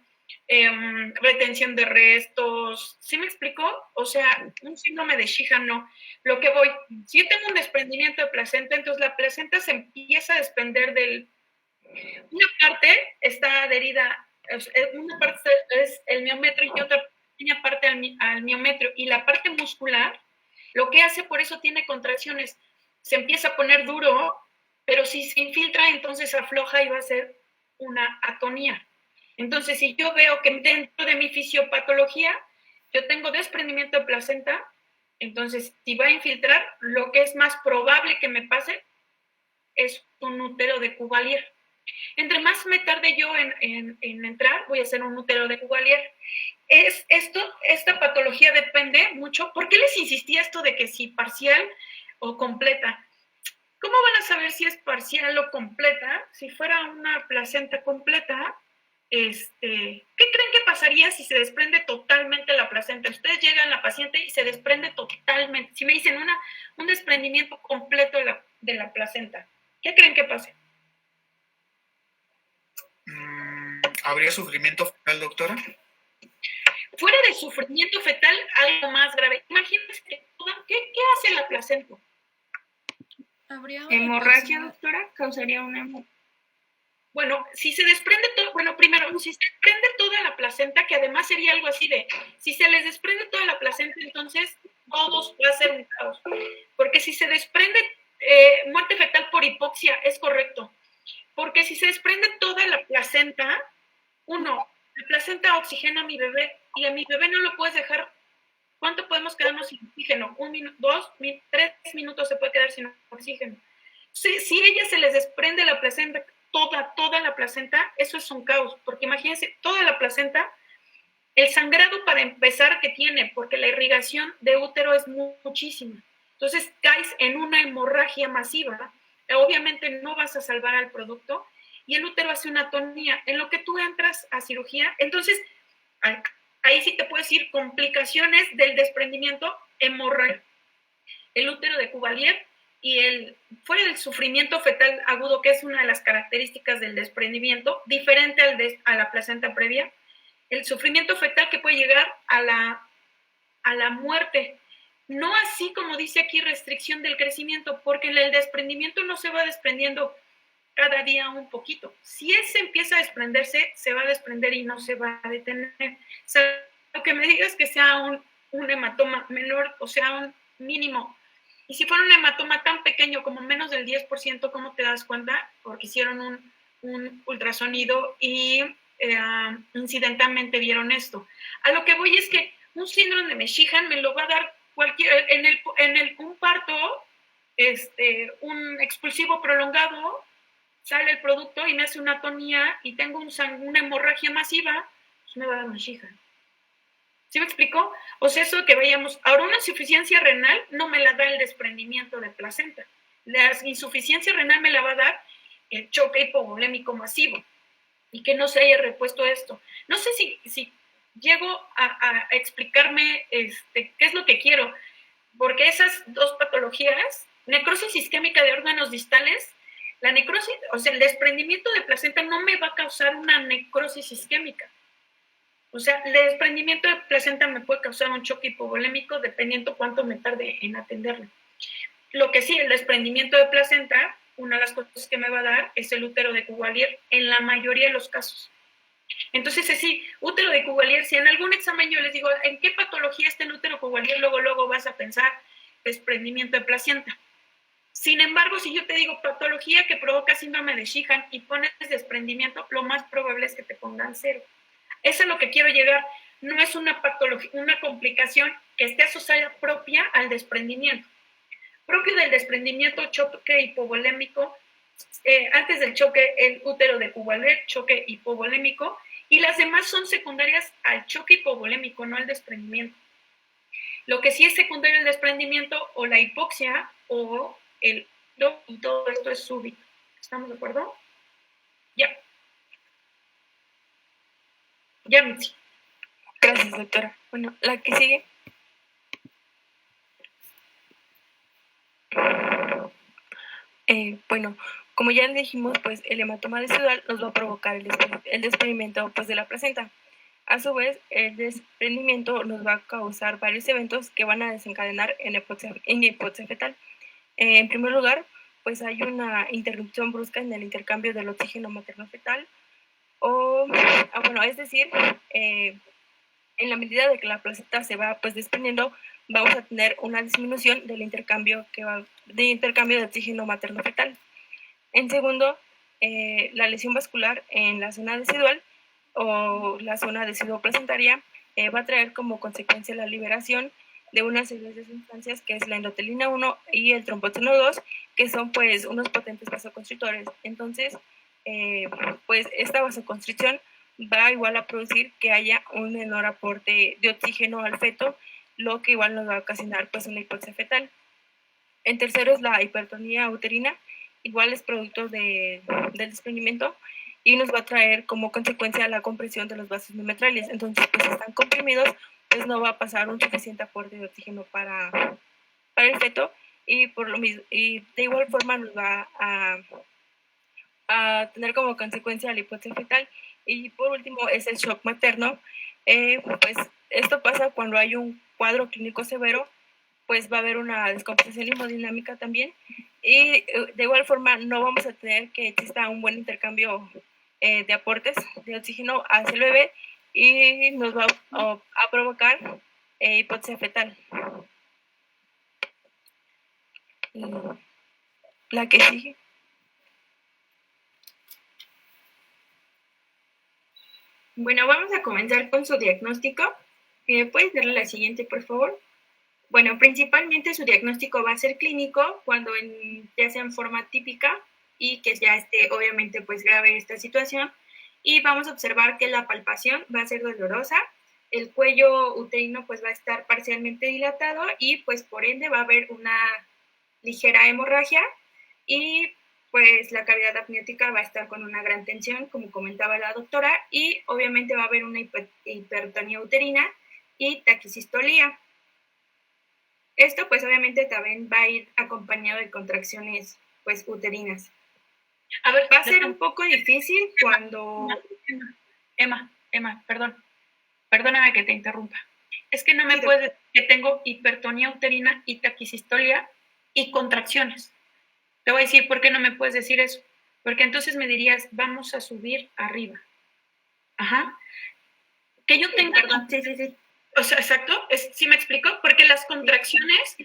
retención de restos. ¿Sí me explicó? O sea, un síndrome de Sheehan no. Lo que voy, si yo tengo un desprendimiento de placenta, entonces la placenta se empieza a desprender una parte está adherida, una parte es el miometrio y otra pequeña parte al miometrio, y la parte muscular lo que hace, por eso tiene contracciones, se empieza a poner duro, pero si se infiltra entonces afloja y va a ser una atonía. Entonces, si yo veo que dentro de mi fisiopatología yo tengo desprendimiento de placenta, entonces si va a infiltrar, lo que es más probable que me pase es un útero de Cuvalier. Entre más me tarde yo en entrar, voy a hacer un útero de Cuvalier. Esta patología depende mucho. ¿Por qué les insistía esto de que si parcial o completa? ¿Cómo van a saber si es parcial o completa? Si fuera una placenta completa, ¿qué creen que pasaría si se desprende totalmente la placenta? Ustedes llegan a la paciente y se desprende totalmente. Si me dicen un desprendimiento completo de la placenta, ¿qué creen que pase? ¿Habría sufrimiento fetal, doctora? Fuera de sufrimiento fetal, algo más grave. Imagínense que ¿qué hace la placenta? ¿Habría ¿Hemorragia, doctora? ¿Causaría una hemorragia? Bueno, si se desprende todo, primero, si se desprende toda la placenta, que además sería algo así de, si se les desprende toda la placenta, entonces todos va a ser un caos. Porque si se desprende muerte fetal por hipoxia, es correcto. Porque si se desprende toda la placenta, la placenta oxigena a mi bebé y a mi bebé no lo puedes dejar ¿Cuánto podemos quedarnos sin oxígeno? 1 minuto, 2, 3 minutos se puede quedar sin oxígeno. Si ella se les desprende la placenta, toda la placenta, eso es un caos, porque imagínense, toda la placenta, el sangrado para empezar que tiene, porque la irrigación de útero es muchísima. Entonces caes en una hemorragia masiva, obviamente no vas a salvar al producto, y el útero hace una atonía. En lo que tú entras a cirugía, entonces ahí sí te puedo decir complicaciones del desprendimiento, hemorragia, el útero de Cuvelier y fuera del sufrimiento fetal agudo, que es una de las características del desprendimiento, diferente a la placenta previa, el sufrimiento fetal que puede llegar a la muerte. No así como dice aquí restricción del crecimiento, porque el desprendimiento no se va desprendiendo cada día un poquito. Si ese empieza a desprenderse, se va a desprender y no se va a detener. O sea, lo que me digas que sea un hematoma menor, o sea, un mínimo. Y si fuera un hematoma tan pequeño como menos del 10%, ¿cómo te das cuenta? Porque hicieron un ultrasonido y incidentalmente vieron esto. A lo que voy es que un síndrome de Meshihan me lo va a dar un parto, un expulsivo prolongado, sale el producto y me hace una atonía y tengo una hemorragia masiva, pues me va a dar Meshihan. ¿Sí me explicó? O sea, eso que veíamos. Ahora, una insuficiencia renal no me la da el desprendimiento de placenta. La insuficiencia renal me la va a dar el choque hipovolémico masivo y que no se haya repuesto esto. No sé si llego a explicarme qué es lo que quiero, porque esas dos patologías, necrosis isquémica de órganos distales, la necrosis, o sea, el desprendimiento de placenta no me va a causar una necrosis isquémica. O sea, el desprendimiento de placenta me puede causar un choque hipovolémico dependiendo cuánto me tarde en atenderlo. Lo que sí, el desprendimiento de placenta, una de las cosas que me va a dar es el útero de Cuvelier en la mayoría de los casos. Entonces, sí, útero de Cuvelier, si en algún examen yo les digo, ¿en qué patología está el útero Cuvelier? Luego vas a pensar desprendimiento de placenta. Sin embargo, si yo te digo patología que provoca síndrome de Sheehan y pones desprendimiento, lo más probable es que te pongan 0. Eso es lo que quiero llegar. No es una patología, una complicación que esté asociada propia al desprendimiento. Propio del desprendimiento, choque hipovolémico, antes del choque, el útero de Cuvelier, choque hipovolémico, y las demás son secundarias al choque hipovolémico, no al desprendimiento. Lo que sí es secundario al desprendimiento, o la hipoxia, o y todo esto es súbito. ¿Estamos de acuerdo? Ya. Ya, Mitzi. Gracias, doctora. Bueno, la que sigue. Bueno, como ya dijimos, pues el hematoma desigual nos va a provocar el desprendimiento pues, de la placenta. A su vez, el desprendimiento nos va a causar varios eventos que van a desencadenar en hipoxia fetal. En primer lugar, pues hay una interrupción brusca en el intercambio del oxígeno materno-fetal, es decir, en la medida de que la placenta se va pues desprendiendo, vamos a tener una disminución del intercambio de oxígeno materno-fetal. En segundo, la lesión vascular en la zona decidual o la zona deciduoplacentaria va a traer como consecuencia la liberación de una serie de sustancias que es la endotelina 1 y el tromboceno 2, que son pues unos potentes vasoconstrictores. Entonces, pues esta vasoconstricción va igual a producir que haya un menor aporte de oxígeno al feto, lo que igual nos va a ocasionar pues una hipoxia fetal. En tercero es la hipertonía uterina, igual es producto del desprendimiento y nos va a traer como consecuencia la compresión de los vasos miometrales. Entonces, pues si están comprimidos, pues no va a pasar un suficiente aporte de oxígeno para el feto y por lo mismo, y de igual forma nos va a tener como consecuencia la hipoxia fetal. Y por último es el shock materno. Pues esto pasa cuando hay un cuadro clínico severo, pues va a haber una descompensación hemodinámica también y de igual forma no vamos a tener que exista un buen intercambio de aportes de oxígeno hacia el bebé y nos va a provocar hipoxia fetal. Y la que sigue. Bueno, vamos a comenzar con su diagnóstico. ¿Puedes darle la siguiente, por favor? Bueno, principalmente su diagnóstico va a ser clínico cuando ya sea en forma típica y que ya esté obviamente pues grave esta situación. Y vamos a observar que la palpación va a ser dolorosa, el cuello uterino pues va a estar parcialmente dilatado y pues por ende va a haber una ligera hemorragia y pues la cavidad amniótica va a estar con una gran tensión, como comentaba la doctora, y obviamente va a haber una hipertonía uterina y taquicistolía. Esto pues obviamente también va a ir acompañado de contracciones pues uterinas. A ver, va a ser un poco difícil cuando... Emma, perdóname que te interrumpa. Es que no me puedes decir que tengo hipertonía uterina y taquicistolia y contracciones. Te voy a decir por qué no me puedes decir eso. Porque entonces me dirías, vamos a subir arriba. Ajá. Que yo tenga... Perdón, sí. O sea, exacto, ¿sí me explico? Porque las contracciones,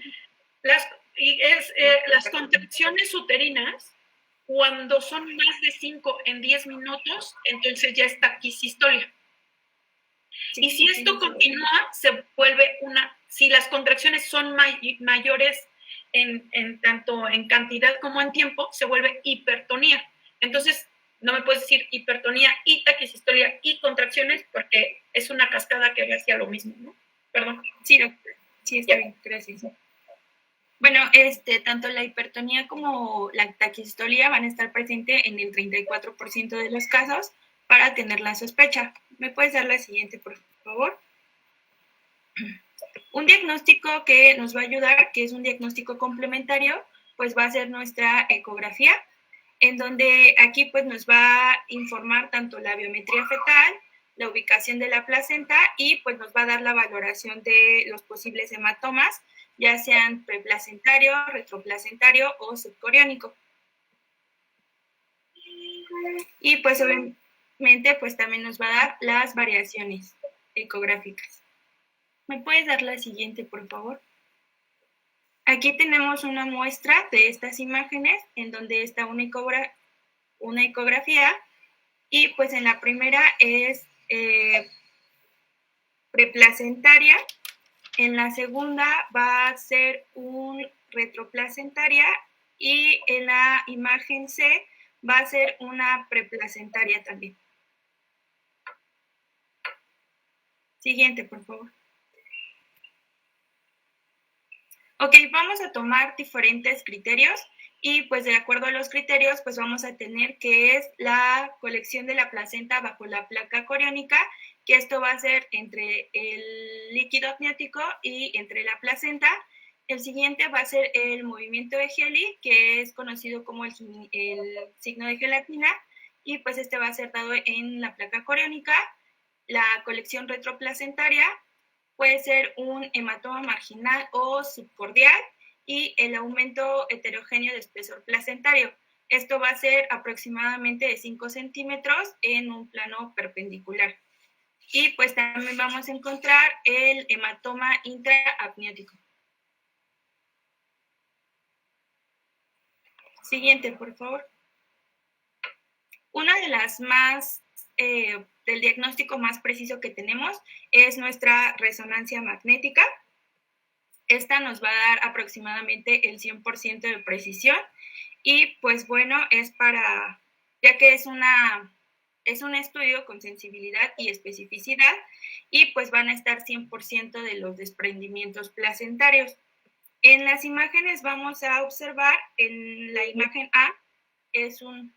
las contracciones uterinas, cuando son más de 5 en 10 minutos, entonces ya está taquicistolia. Y si esto continúa, se vuelve si las contracciones son mayores tanto en cantidad como en tiempo, se vuelve hipertonía. Entonces, no me puedes decir hipertonía y taquicistolia y contracciones porque es una cascada que va hacia lo mismo, ¿no? Perdón. Sí, está bien, gracias. Bueno, tanto la hipertonía como la taquicistolia van a estar presentes en el 34% de los casos para tener la sospecha. ¿Me puedes dar la siguiente, por favor? Un diagnóstico que nos va a ayudar, que es un diagnóstico complementario, pues va a ser nuestra ecografía, en donde aquí pues nos va a informar tanto la biometría fetal, la ubicación de la placenta y pues nos va a dar la valoración de los posibles hematomas, ya sean preplacentario, retroplacentario o subcoriónico. Y pues obviamente pues también nos va a dar las variaciones ecográficas. ¿Me puedes dar la siguiente, por favor? Aquí tenemos una muestra de estas imágenes en donde está una ecografía y pues en la primera es preplacentaria, en la segunda va a ser un retroplacentaria y en la imagen C va a ser una preplacentaria también. Siguiente, por favor. Ok, vamos a tomar diferentes criterios y pues de acuerdo a los criterios pues vamos a tener que es la colección de la placenta bajo la placa coriónica, que esto va a ser entre el líquido amniótico y entre la placenta. El siguiente va a ser el movimiento de Healy, que es conocido como el signo de gelatina, y pues este va a ser dado en la placa coriónica. La colección retroplacentaria puede ser un hematoma marginal o subcordial y el aumento heterogéneo de espesor placentario. Esto va a ser aproximadamente de 5 centímetros en un plano perpendicular. Y pues también vamos a encontrar el hematoma intraamniótico. Siguiente, por favor. Una de las del diagnóstico más preciso que tenemos es nuestra resonancia magnética. Esta nos va a dar aproximadamente el 100% de precisión y pues bueno, ya que es un estudio con sensibilidad y especificidad y pues van a estar 100% de los desprendimientos placentarios. En las imágenes vamos a observar, en la imagen A es un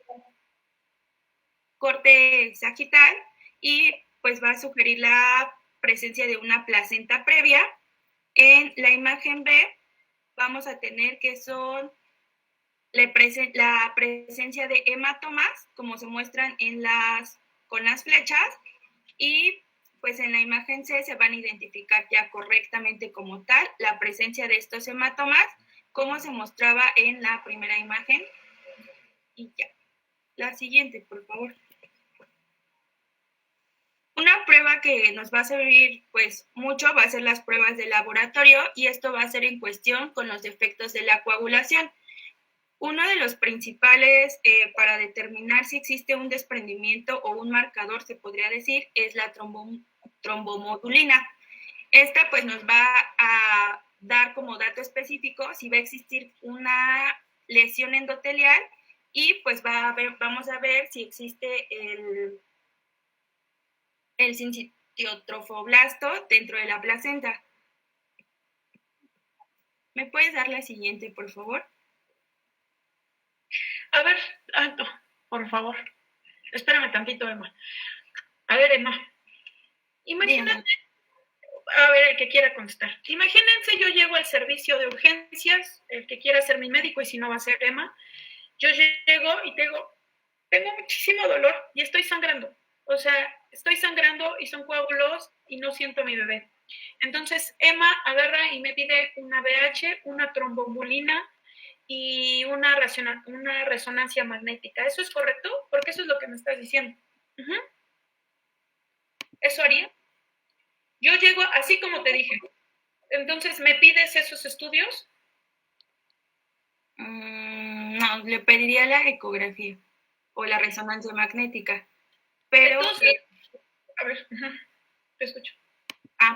corte sagital y pues va a sugerir la presencia de una placenta previa. En la imagen B vamos a tener que son la presencia de hematomas, como se muestran con las flechas, y pues en la imagen C se van a identificar ya correctamente como tal la presencia de estos hematomas, como se mostraba en la primera imagen. Y ya. La siguiente, por favor. Una prueba que nos va a servir pues mucho va a ser las pruebas de laboratorio y esto va a ser en cuestión con los defectos de la coagulación. Uno de los principales para determinar si existe un desprendimiento o un marcador, se podría decir, es la trombomodulina. Esta pues nos va a dar como dato específico si va a existir una lesión endotelial y pues vamos a ver si existe el sincitiotropoblasto dentro de la placenta. ¿Me puedes dar la siguiente, por favor? A ver, no, por favor. Espérame tantito, Emma. A ver, Emma. Imagínate, a ver, el que quiera contestar. Imagínense, yo llego al servicio de urgencias, el que quiera ser mi médico, y si no va a ser Emma, yo llego y tengo muchísimo dolor y estoy sangrando. O sea, estoy sangrando y son coágulos y no siento a mi bebé. Entonces, Emma agarra y me pide una BH, una trombombolina y una resonancia magnética. ¿Eso es correcto? Porque eso es lo que me estás diciendo. ¿Eso haría? Yo llego así como te dije. Entonces, ¿me pides esos estudios? No, le pediría la ecografía o la resonancia magnética. Pero... Entonces, a ver, te escucho.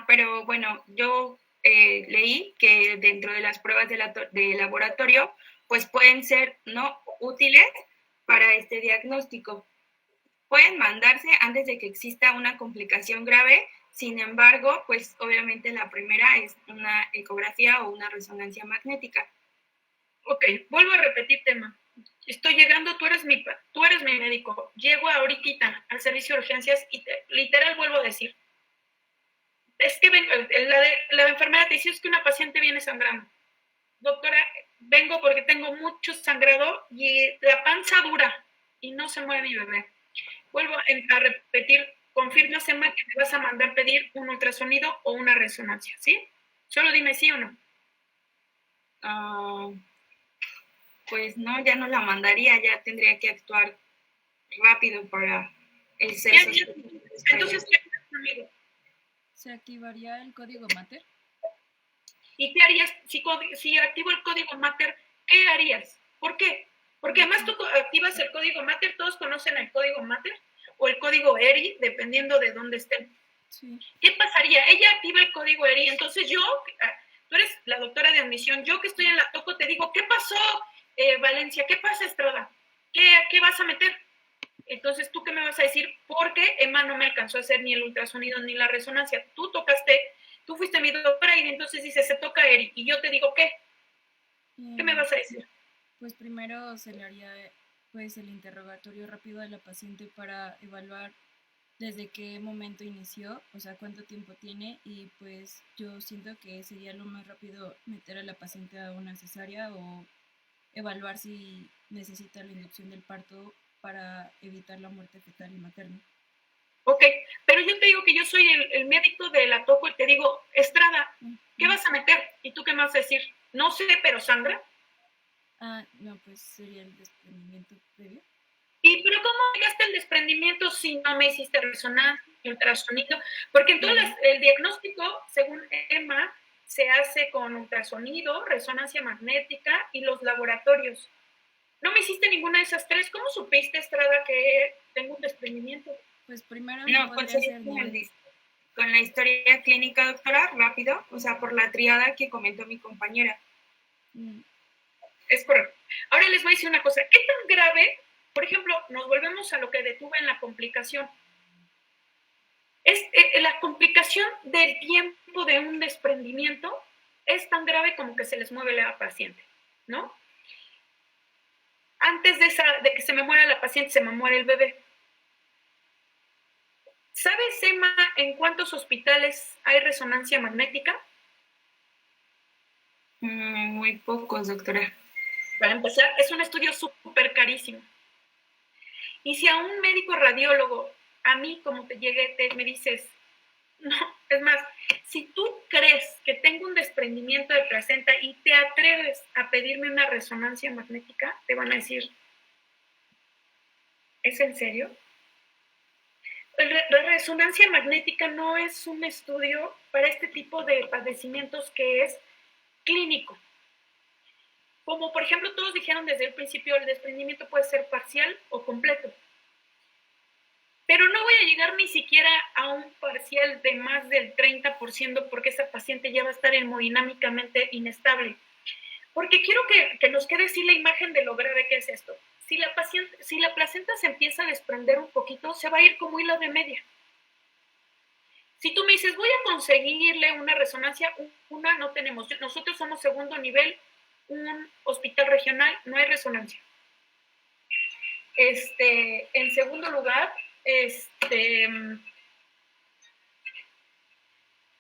Pero bueno, yo leí que dentro de las pruebas de laboratorio, pues pueden ser no útiles para este diagnóstico. Pueden mandarse antes de que exista una complicación grave, sin embargo, pues obviamente la primera es una ecografía o una resonancia magnética. Ok, vuelvo a repetir tema. Estoy llegando, tú eres mi médico. Llego ahorita al servicio de urgencias y literal vuelvo a decir, es que la enfermera te dice, es que una paciente viene sangrando. Doctora, vengo porque tengo mucho sangrado y la panza dura y no se mueve mi bebé. Vuelvo a repetir, confirma, Emma, que te vas a mandar pedir un ultrasonido o una resonancia, ¿sí? Solo dime sí o no. Pues no, ya no la mandaría, ya tendría que actuar rápido para el sexo. Entonces, ¿qué harías conmigo? ¿Se activaría el código Mater? ¿Y qué harías? Si activo el código Mater, ¿qué harías? ¿Por qué? Porque además tú activas el código Mater, todos conocen el código Mater o el código ERI, dependiendo de dónde estén. Sí. ¿Qué pasaría? Ella activa el código ERI, entonces yo, tú eres la doctora de admisión, yo que estoy en la toco te digo, ¿qué pasó, Valencia? ¿Qué pasa, Estrada? ¿Qué vas a meter? Entonces, ¿tú qué me vas a decir? Porque Emma no me alcanzó a hacer ni el ultrasonido ni la resonancia. Tú fuiste mi doctora y entonces dices, se toca Eri. Y yo te digo, ¿qué? ¿Qué me vas a decir? Pues primero se le haría pues el interrogatorio rápido a la paciente para evaluar desde qué momento inició, o sea, cuánto tiempo tiene, y pues yo siento que sería lo más rápido meter a la paciente a una cesárea o evaluar si necesita la inducción del parto para evitar la muerte fetal y materna. Ok, pero yo te digo que yo soy el médico de la toco y te digo, Estrada, ¿qué vas a meter? ¿Y tú qué me vas a decir? No sé, pero sangra. No, pues sería el desprendimiento previo. ¿Y pero cómo llegaste al desprendimiento si no me hiciste resonancia, ultrasonido? Porque entonces el diagnóstico, según Emma, se hace con ultrasonido, resonancia magnética y los laboratorios. No me hiciste ninguna de esas tres. ¿Cómo supiste, Estrada, que tengo un desprendimiento? Pues primero no pues con la historia clínica, doctora, rápido, o sea, por la triada que comentó mi compañera. Es correcto. Ahora les voy a decir una cosa. ¿Qué tan grave? Por ejemplo, nos volvemos a lo que detuve en la complicación. La complicación del tiempo de un desprendimiento es tan grave como que se les mueve la paciente, ¿no? Antes de que se me muera la paciente, se me muere el bebé. ¿Sabes, Emma, en cuántos hospitales hay resonancia magnética? Muy pocos, doctora. Para empezar, es un estudio súper carísimo. Y si a un médico radiólogo, a mí como te llegué, me dices, no, es más, si tú crees que tengo un desprendimiento de placenta y te atreves a pedirme una resonancia magnética, te van a decir, ¿es en serio? La resonancia magnética no es un estudio para este tipo de padecimientos que es clínico. Como por ejemplo todos dijeron desde el principio, el desprendimiento puede ser parcial o completo. pero no voy a llegar ni siquiera a un parcial de más del 30% porque esa paciente ya va a estar hemodinámicamente inestable. Porque quiero que nos quede así la imagen de lo grave que es esto. Si la placenta se empieza a desprender un poquito, se va a ir como hilo de media. Si tú me dices, voy a conseguirle una resonancia, una no tenemos. Nosotros somos segundo nivel, un hospital regional, no hay resonancia. En segundo lugar,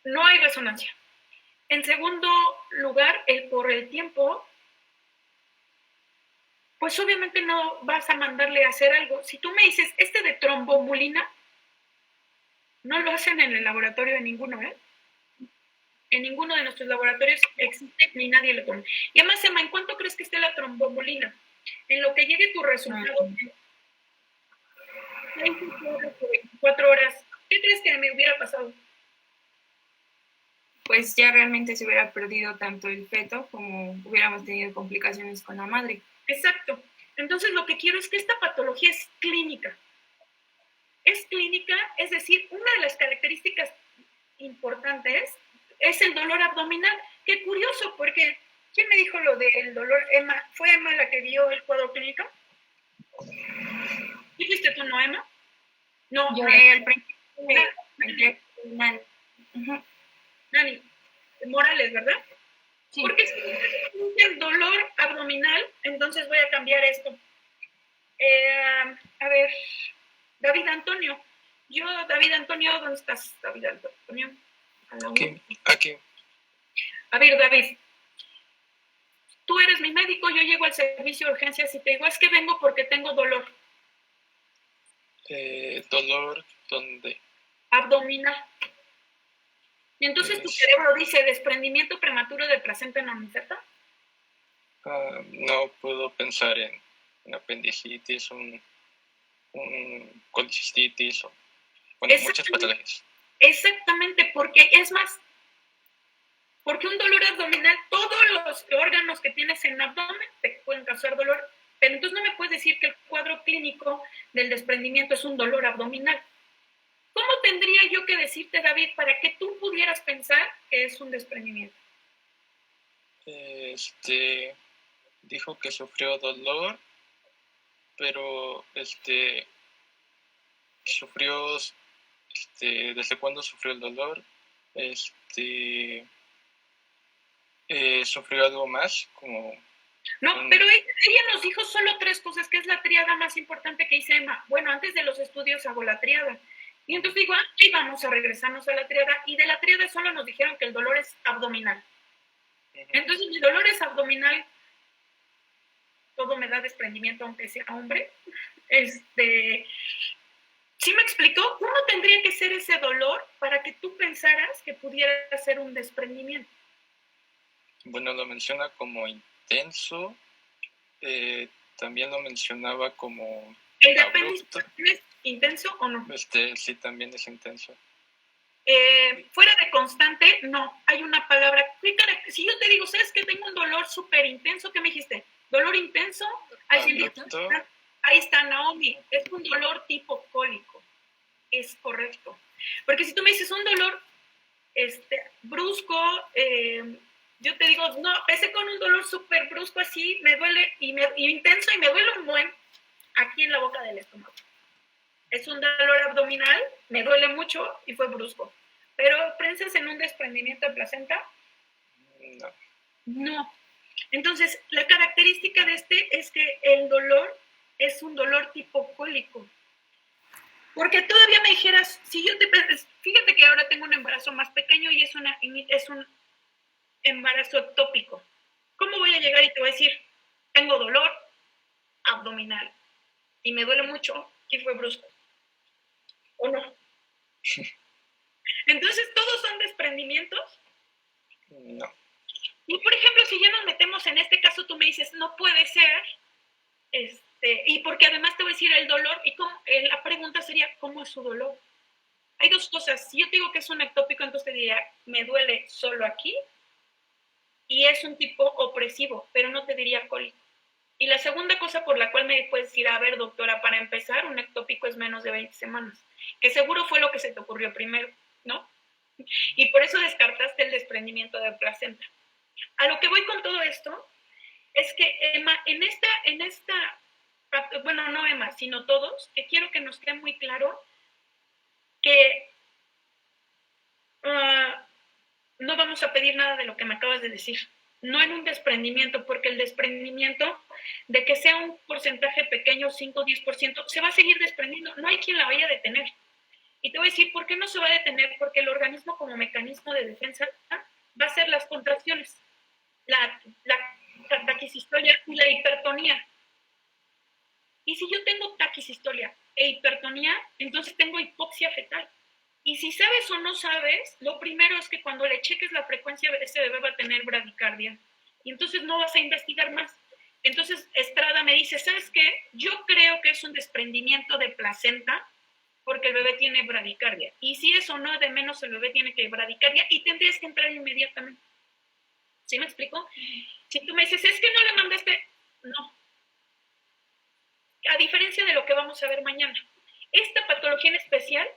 no hay resonancia. En segundo lugar, por el tiempo, pues obviamente no vas a mandarle a hacer algo. Si tú me dices, de trombomulina, no lo hacen en el laboratorio de ninguno, ¿eh? En ninguno de nuestros laboratorios existe ni nadie lo toma. Y además, Emma, ¿en cuánto crees que esté la trombomulina? En lo que llegue tu resultado, 24 horas, ¿qué crees que me hubiera pasado? Pues ya realmente se hubiera perdido tanto el feto como hubiéramos tenido complicaciones con la madre. Exacto. Entonces, lo que quiero es que esta patología es clínica. Es clínica, es decir, una de las características importantes es el dolor abdominal. Qué curioso, porque ¿quién me dijo lo del dolor? Emma. ¿Fue Emma la que dio el cuadro clínico? ¿Dijiste tú, no, Emma? No, el principio. Nani, Morales, ¿verdad? Sí. Porque si el dolor abdominal, entonces voy a cambiar esto. A ver, David Antonio. David Antonio, ¿dónde estás, David Antonio? Aquí. A ver, David, tú eres mi médico, yo llego al servicio de urgencias y te digo, es que vengo porque tengo dolor. ¿Dolor dónde? Abdominal. Y entonces tu cerebro dice, desprendimiento prematuro de placenta no inserta. No puedo pensar en apendicitis, un colicistitis o muchas patologías. Exactamente, porque es más, porque un dolor abdominal, todos los órganos que tienes en el abdomen te pueden causar dolor, pero entonces no me puedes decir que el cuadro clínico del desprendimiento es un dolor abdominal. ¿Cómo tendría yo que decirte, David, para que tú pudieras pensar que es un desprendimiento? Dijo que sufrió dolor, pero sufrió, ¿desde cuándo sufrió el dolor? ¿Sufrió algo más? No, pero ella nos dijo solo 3 cosas, que es la tríada más importante que dice Emma. Bueno, antes de los estudios hago la tríada. Y entonces digo, aquí vamos a regresarnos a la tríada. Y de la tríada solo nos dijeron que el dolor es abdominal. Entonces, mi dolor es abdominal. Todo me da desprendimiento, aunque sea hombre. ¿Sí me explicó? ¿Cómo tendría que ser ese dolor para que tú pensaras que pudiera ser un desprendimiento? Bueno, lo menciona como intenso. También lo mencionaba como... ¿El de apéndice es intenso o no? Sí, también es intenso. Fuera de constante, no. Hay una palabra. Si yo te digo, ¿sabes que tengo un dolor súper intenso? ¿Qué me dijiste? ¿Dolor intenso? Ahí está, Naomi. Es un dolor tipo cólico. Es correcto. Porque si tú me dices un dolor brusco, yo te digo, no, empecé con un dolor súper brusco así, me duele y intenso y me duele un buen aquí en la boca del estómago. Es un dolor abdominal, me duele mucho y fue brusco. Pero ¿piensas en un desprendimiento de placenta? No. No. Entonces, la característica de es que el dolor es un dolor tipo cólico. Porque todavía me dijeras, si yo fíjate que ahora tengo un embarazo más pequeño y es un embarazo ectópico. ¿Cómo voy a llegar y te voy a decir, tengo dolor abdominal y me duele mucho y fue brusco? ¿O no? Entonces, ¿todos son desprendimientos? No. Y, por ejemplo, si ya nos metemos en este caso, tú me dices, no puede ser, y porque además te voy a decir el dolor, y la pregunta sería, ¿cómo es su dolor? Hay 2 cosas. Si yo te digo que es un ectópico, entonces te diría, me duele solo aquí, y es un tipo opresivo, pero no te diría cólico. Y la segunda cosa por la cual me puedes decir, a ver, doctora, para empezar, un ectópico es menos de 20 semanas, que seguro fue lo que se te ocurrió primero, ¿no? Y por eso descartaste el desprendimiento de placenta. A lo que voy con todo esto es que, Emma, en esta, bueno, no Emma, sino todos, que quiero que nos quede muy claro que no vamos a pedir nada de lo que me acabas de decir. No en un desprendimiento, porque el desprendimiento, de que sea un porcentaje pequeño, 5 o 10%, se va a seguir desprendiendo. No hay quien la vaya a detener. Y te voy a decir, ¿por qué no se va a detener? Porque el organismo como mecanismo de defensa va a ser las contracciones, la taquisistolia y la hipertonía. Y si yo tengo taquisistolia e hipertonía, entonces tengo hipoxia fetal. Y si sabes o no sabes, lo primero es que cuando le cheques la frecuencia, ese bebé va a tener bradicardia. Y entonces no vas a investigar más. Entonces Estrada me dice, ¿sabes qué? Yo creo que es un desprendimiento de placenta porque el bebé tiene bradicardia. Y si eso no, de menos el bebé tiene que bradicardia y tendrías que entrar inmediatamente. ¿Sí me explico? Si tú me dices, es que no le mandaste, no. A diferencia de lo que vamos a ver mañana. Esta patología en especial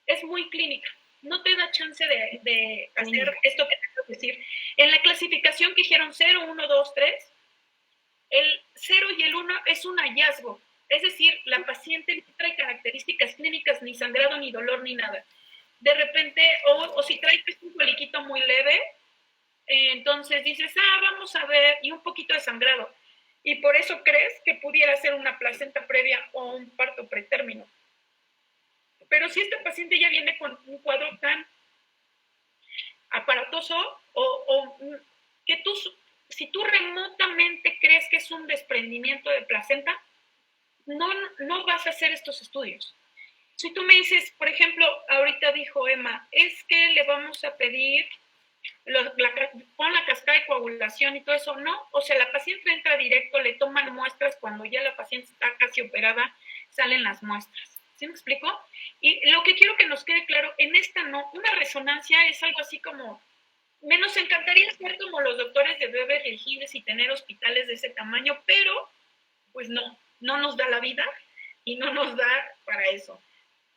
es muy clínica. No te da chance de hacer esto que te quiero decir. En la clasificación que hicieron 0, 1, 2, 3, el 0 y el 1 es un hallazgo. Es decir, la paciente no trae características clínicas, ni sangrado, ni dolor, ni nada. De repente, o si trae un coliquito muy leve, entonces dices, vamos a ver, y un poquito de sangrado. Y por eso crees que pudiera ser una placenta previa o un parto pretérmino. Pero si esta paciente ya viene con un cuadro tan aparatoso, que si tú remotamente crees que es un desprendimiento de placenta, no vas a hacer estos estudios. Si tú me dices, por ejemplo, ahorita dijo Emma, es que le vamos a pedir pon la cascada de coagulación y todo eso, no, o sea, la paciente entra directo, le toman muestras, cuando ya la paciente está casi operada, salen las muestras. ¿Sí me explico? Y lo que quiero que nos quede claro, en esta no, una resonancia es algo así como, nos encantaría ser como los doctores de Beverly Hills y tener hospitales de ese tamaño, pero pues no nos da la vida y no nos da para eso.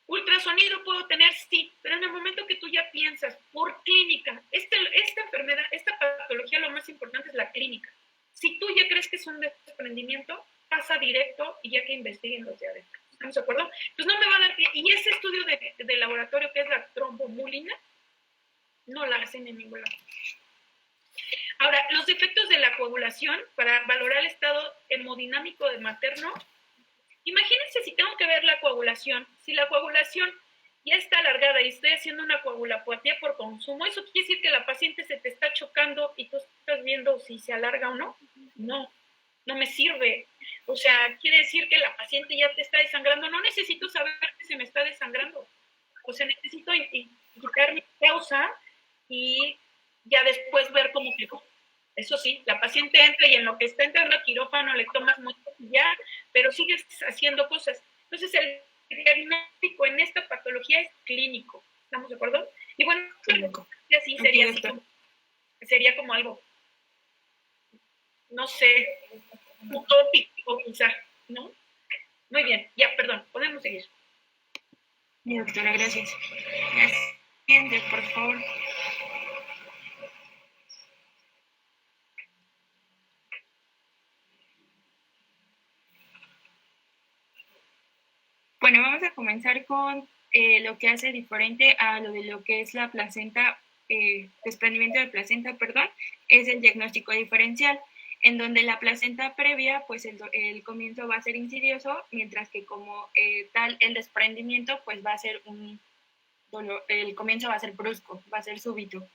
Ultrasonido puedo tener, sí, pero en el momento que tú ya piensas por clínica, esta enfermedad, esta patología, lo más importante es la clínica. Si tú ya crees que es un desprendimiento, pasa directo y ya que investiguen los de adentro. ¿Estamos de acuerdo? Pues no me va a dar pie. Y ese estudio de laboratorio que es la trombomulina, no la hacen en ningún lado. Ahora, los defectos de la coagulación para valorar el estado hemodinámico del materno. Imagínense si tengo que ver la coagulación. Si la coagulación ya está alargada y estoy haciendo una coagulopatía por consumo, ¿eso quiere decir que la paciente se te está chocando y tú estás viendo si se alarga o no? No me sirve. O sea, quiere decir que la paciente ya te está desangrando. No necesito saber que se me está desangrando. O sea, necesito quitar mi causa y ya después ver cómo quedó. Eso sí, la paciente entra y en lo que está entrando a quirófano le tomas muestras y ya, pero sigues haciendo cosas. Entonces, el diagnóstico en esta patología es clínico. ¿Estamos de acuerdo? Y bueno, así sería como algo, no sé, utópico quizá, ¿no? Muy bien, ya, perdón, podemos seguir. Mi doctora, gracias. Siguiente, por favor. Bueno, vamos a comenzar con lo que hace diferente a lo que es la placenta, desprendimiento de placenta, perdón, es el diagnóstico diferencial, en donde la placenta previa, pues el comienzo va a ser insidioso, mientras que como tal el desprendimiento, pues va a ser un dolor, el comienzo va a ser brusco, va a ser súbito.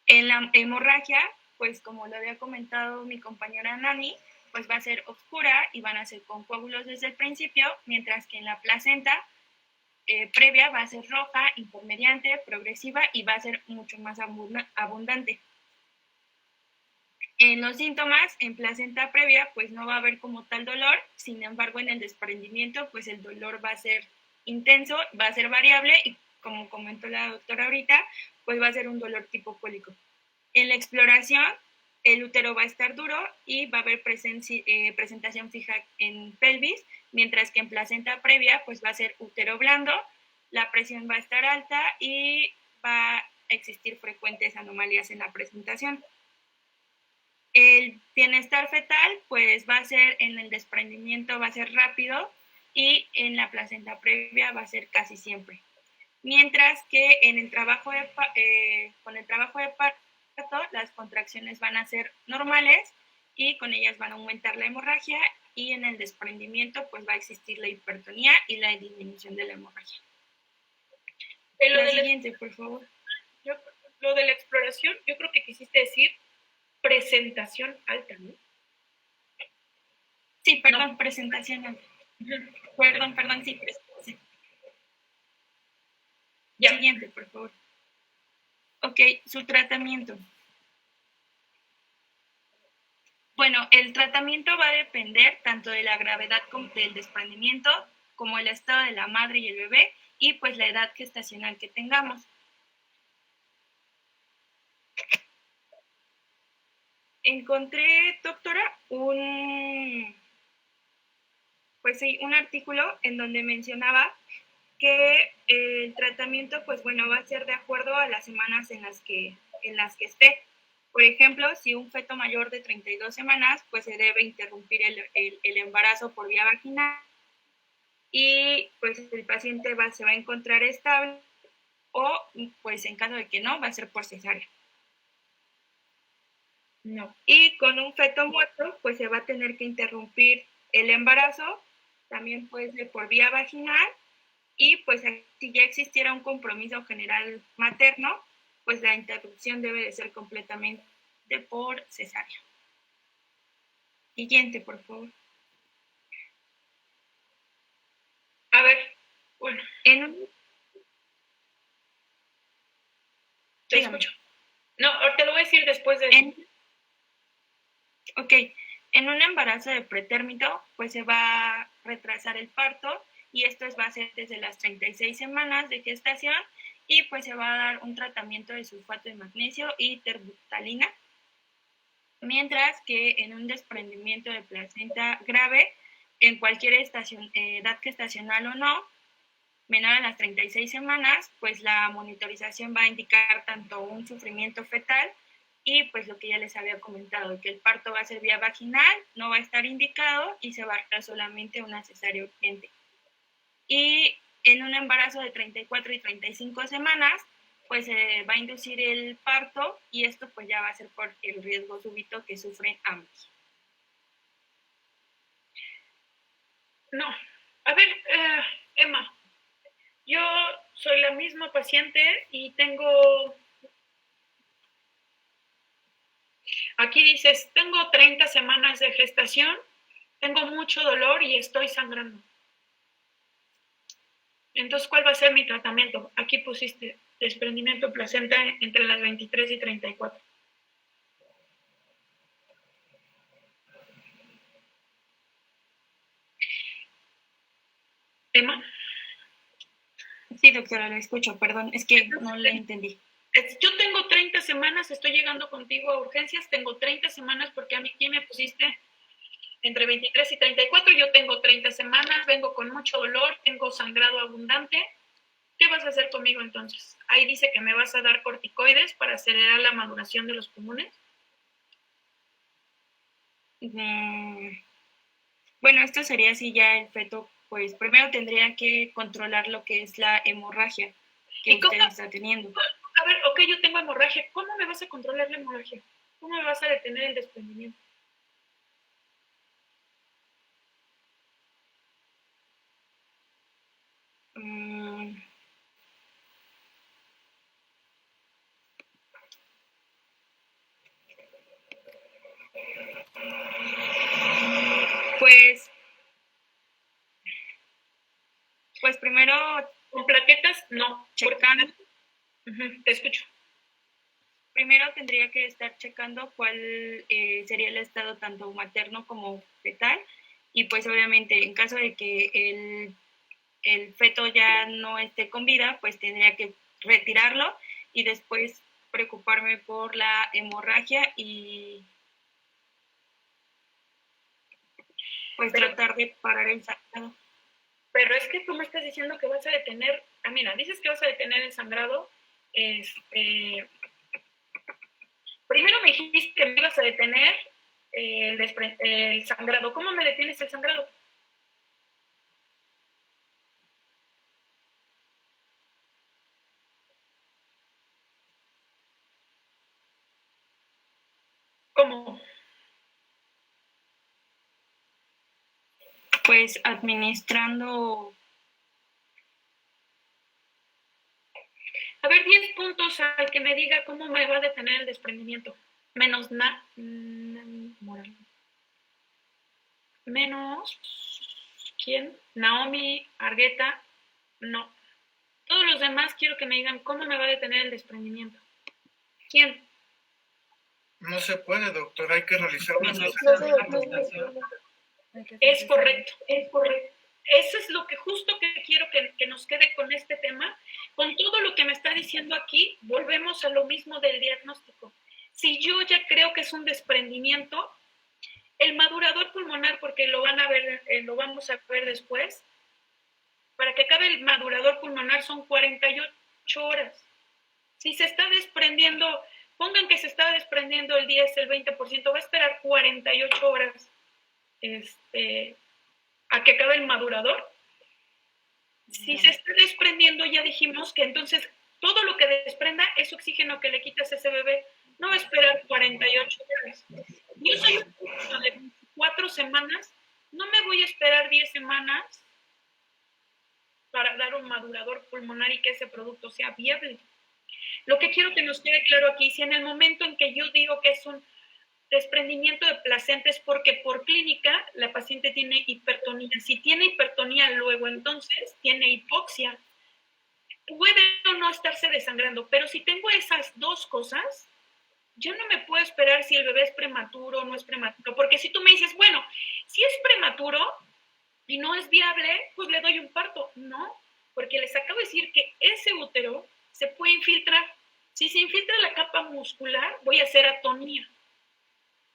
En la hemorragia, pues como lo había comentado mi compañera Nani, pues va a ser oscura y van a ser con coágulos desde el principio, mientras que en la placenta previa va a ser roja, intermediante, progresiva y va a ser mucho más abundante. En los síntomas, en placenta previa, pues no va a haber como tal dolor, sin embargo en el desprendimiento, pues el dolor va a ser intenso, va a ser variable y como comentó la doctora ahorita, pues va a ser un dolor tipo cólico. En la exploración, el útero va a estar duro y va a haber presentación fija en pelvis, mientras que en placenta previa pues va a ser útero blando, la presión va a estar alta y va a existir frecuentes anomalías en la presentación. El bienestar fetal pues va a ser en el desprendimiento, va a ser rápido y en la placenta previa va a ser casi siempre. Mientras que en el trabajo con el trabajo de parto las contracciones van a ser normales y con ellas van a aumentar la hemorragia y en el desprendimiento pues va a existir la hipertonía y la disminución de la hemorragia. La siguiente, por favor. Lo de la exploración, yo creo que quisiste decir presentación alta, ¿no? Sí, perdón, no. Presentación alta. Perdón, sí, presentación. Ya. Siguiente, por favor. Ok, su tratamiento. Bueno, el tratamiento va a depender tanto de la gravedad del desprendimiento como el estado de la madre y el bebé y pues la edad gestacional que tengamos. Encontré, doctora, un artículo en donde mencionaba que el tratamiento, pues bueno, va a ser de acuerdo a las semanas en las que esté. Por ejemplo, si un feto mayor de 32 semanas, pues se debe interrumpir el embarazo por vía vaginal y pues el paciente se va a encontrar estable o pues en caso de que no, va a ser por cesárea. No. Y con un feto muerto, pues se va a tener que interrumpir el embarazo, también puede ser por vía vaginal, y pues si ya existiera un compromiso general materno, pues la interrupción debe de ser completamente por cesárea. Siguiente, por favor. A ver, bueno. Te escucho. No, te lo voy a decir después de... Ok, en un embarazo de pretérmino, pues se va a retrasar el parto y esto va a ser desde las 36 semanas de gestación y pues se va a dar un tratamiento de sulfato de magnesio y terbutalina, mientras que en un desprendimiento de placenta grave, en cualquier edad gestacional o no, menor a las 36 semanas, pues la monitorización va a indicar tanto un sufrimiento fetal y pues lo que ya les había comentado, que el parto va a ser vía vaginal, no va a estar indicado y se va a dar solamente una cesárea urgente. Y en un embarazo de 34 y 35 semanas, pues se va a inducir el parto y esto pues ya va a ser por el riesgo súbito que sufren ambos. No, a ver, Emma, yo soy la misma paciente y tengo... Aquí dices, tengo 30 semanas de gestación, tengo mucho dolor y estoy sangrando. Entonces, ¿cuál va a ser mi tratamiento? Aquí pusiste desprendimiento de placenta entre las 23 y 34. ¿Emma? Sí, doctora, lo escucho, perdón, es que no le entendí. Yo tengo 30 semanas, estoy llegando contigo a urgencias, tengo 30 semanas porque a mí aquí me pusiste entre 23 y 34, yo tengo 30 semanas, vengo con mucho dolor, tengo sangrado abundante. ¿Qué vas a hacer conmigo entonces? Ahí dice que me vas a dar corticoides para acelerar la maduración de los pulmones. Bueno, esto sería si ya el feto, pues primero tendría que controlar lo que es la hemorragia que usted está teniendo. A ver, ok, yo tengo hemorragia. ¿Cómo me vas a controlar la hemorragia? ¿Cómo me vas a detener el desprendimiento? Pues primero... ¿Con plaquetas? No. Checando. Te escucho. Primero tendría que estar checando cuál sería el estado tanto materno como fetal y pues obviamente en caso de que el feto ya no esté con vida, pues tendría que retirarlo y después preocuparme por la hemorragia y pues Pero- tratar de parar el sangrado. Pero es que tú me estás diciendo que vas a detener, mira, dices que vas a detener el sangrado, primero me dijiste que me ibas a detener el sangrado. ¿Cómo me detienes el sangrado? ¿Cómo? Pues administrando. A ver, 10 puntos al que me diga cómo me va a detener el desprendimiento. Menos menos, ¿quién? Naomi, Argueta, no. Todos los demás quiero que me digan cómo me va a detener el desprendimiento. ¿Quién? No se puede, doctor, hay que realizar una Es correcto, es correcto. Eso es lo que justo que quiero que nos quede con este tema. Con todo lo que me está diciendo aquí, volvemos a lo mismo del diagnóstico. Si yo ya creo que es un desprendimiento, el madurador pulmonar, porque lo van a ver, lo vamos a ver después, para que acabe el madurador pulmonar son 48 horas. Si se está desprendiendo, pongan que se está desprendiendo el 10, el 20%, va a esperar 48 horas a que acabe el madurador. Si se está desprendiendo, ya dijimos que entonces todo lo que desprenda es oxígeno que le quitas a ese bebé. No va a esperar 48 horas. Yo soy un curso de 4 semanas, no me voy a esperar 10 semanas para dar un madurador pulmonar y que ese producto sea viable. Lo que quiero que nos quede claro aquí, si en el momento en que yo digo que es un desprendimiento de placenta es porque por clínica la paciente tiene hipertonía. Si tiene hipertonía, luego entonces tiene hipoxia. Puede o no estarse desangrando, pero si tengo esas dos cosas, yo no me puedo esperar si el bebé es prematuro o no es prematuro, porque si tú me dices, bueno, si es prematuro y no es viable, pues le doy un parto. No, porque les acabo de decir que ese útero se puede infiltrar. Si se infiltra la capa muscular, voy a hacer atonía.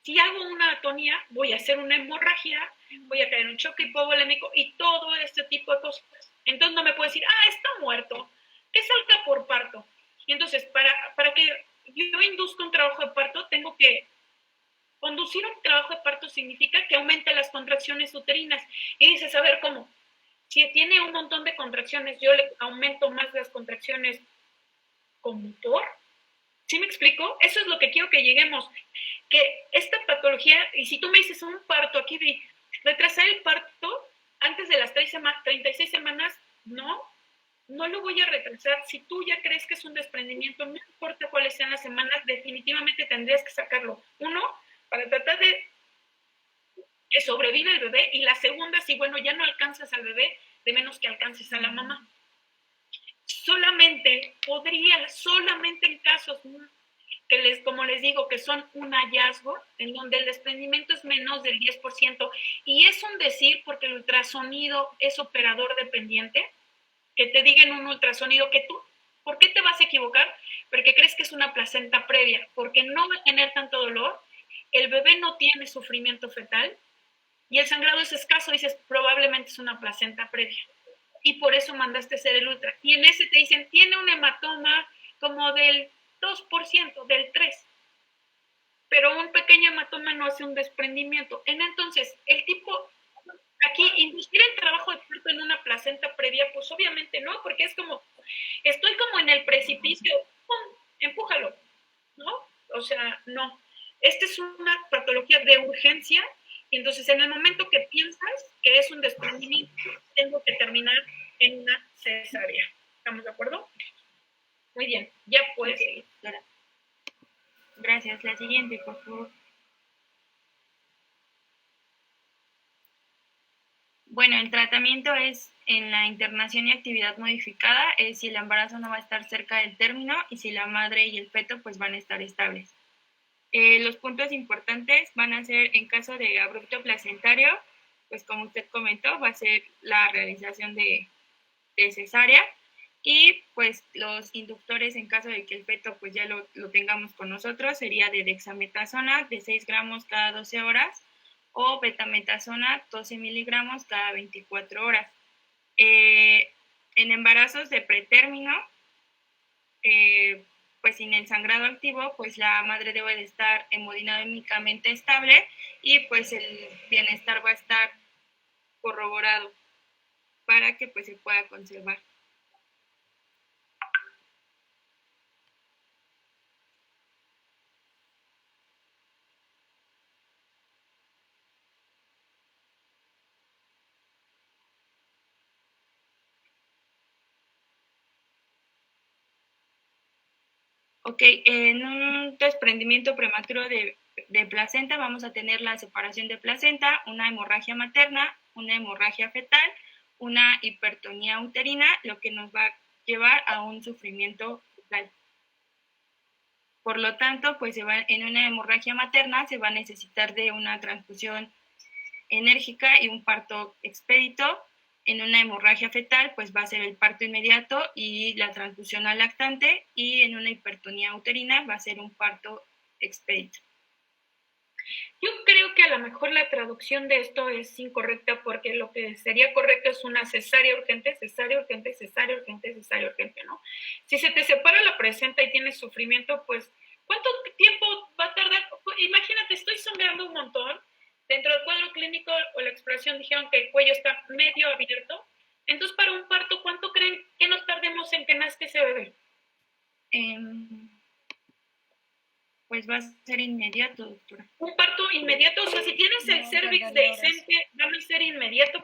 Si hago una atonía, voy a hacer una hemorragia, voy a caer en un choque hipovolémico y todo este tipo de cosas. Entonces no me puedo decir, está muerto, que salga por parto. Y entonces, para que yo induzca un trabajo de parto, tengo que conducir un trabajo de parto significa que aumente las contracciones uterinas. Y dices, a ver, ¿cómo? Si tiene un montón de contracciones, yo le aumento más las contracciones con motor. ¿Sí me explico? Eso es lo que quiero que lleguemos. Que esta patología, y si tú me dices un parto, aquí vi, retrasar el parto antes de las 36 semanas, no lo voy a retrasar. Si tú ya crees que es un desprendimiento, no importa cuáles sean las semanas, definitivamente tendrías que sacarlo. Uno, para tratar de que sobreviva el bebé, y la segunda, si bueno, ya no alcanzas al bebé, de menos que alcances a la mamá. Solamente en casos que como les digo, que son un hallazgo, en donde el desprendimiento es menos del 10%, y es un decir porque el ultrasonido es operador dependiente, que te digan un ultrasonido que tú, ¿por qué te vas a equivocar? Porque crees que es una placenta previa, porque no va a tener tanto dolor, el bebé no tiene sufrimiento fetal, y el sangrado es escaso, dices, probablemente es una placenta previa. Y por eso mandaste hacer el ultra. Y en ese te dicen, tiene un hematoma como del 2%, del 3%. Pero un pequeño hematoma no hace un desprendimiento. Entonces, el tipo, aquí, inducir el trabajo de parto en una placenta previa, pues obviamente no, porque es como, estoy como en el precipicio, ¡pum!, empújalo, ¿no? O sea, no. Esta es una patología de urgencia, y entonces en el momento que piensas que es un desprendimiento, tengo que terminar en una cesárea. ¿Estamos de acuerdo? Muy bien, ya puedes seguir. Gracias. La siguiente, por favor. Bueno, el tratamiento es en la internación y actividad modificada, es si el embarazo no va a estar cerca del término y si la madre y el feto pues van a estar estables. Los puntos importantes van a ser en caso de abrupto placentario, pues como usted comentó, va a ser la realización de cesárea, y pues los inductores en caso de que el feto pues ya lo tengamos con nosotros sería de dexametasona de 6 gramos cada 12 horas o betametasona 12 miligramos cada 24 horas. En embarazos de pretérmino, pues sin el sangrado activo, pues la madre debe de estar hemodinámicamente estable y pues el bienestar va a estar corroborado para que pues se pueda conservar. Ok, en un desprendimiento prematuro de placenta vamos a tener la separación de placenta, una hemorragia materna, una hemorragia fetal, una hipertonía uterina, lo que nos va a llevar a un sufrimiento fetal. Por lo tanto, pues en una hemorragia materna se va a necesitar de una transfusión enérgica y un parto expedito. En una hemorragia fetal, pues va a ser el parto inmediato y la transfusión al lactante, y en una hipertonía uterina va a ser un parto expedito. Yo creo que a lo mejor la traducción de esto es incorrecta, porque lo que sería correcto es una cesárea urgente, cesárea urgente, cesárea urgente, cesárea urgente, ¿no? Si se te separa la placenta y tienes sufrimiento, pues, ¿cuánto tiempo va a tardar? Imagínate, estoy sangrando un montón. Dentro del cuadro clínico o la exploración dijeron que el cuello está medio abierto. Entonces, para un parto, ¿cuánto creen que nos tardemos en que nazca ese bebé? Pues va a ser inmediato, doctora. Un parto inmediato, o sea, si tienes el cervix dehiscente, ¿va a ser inmediato?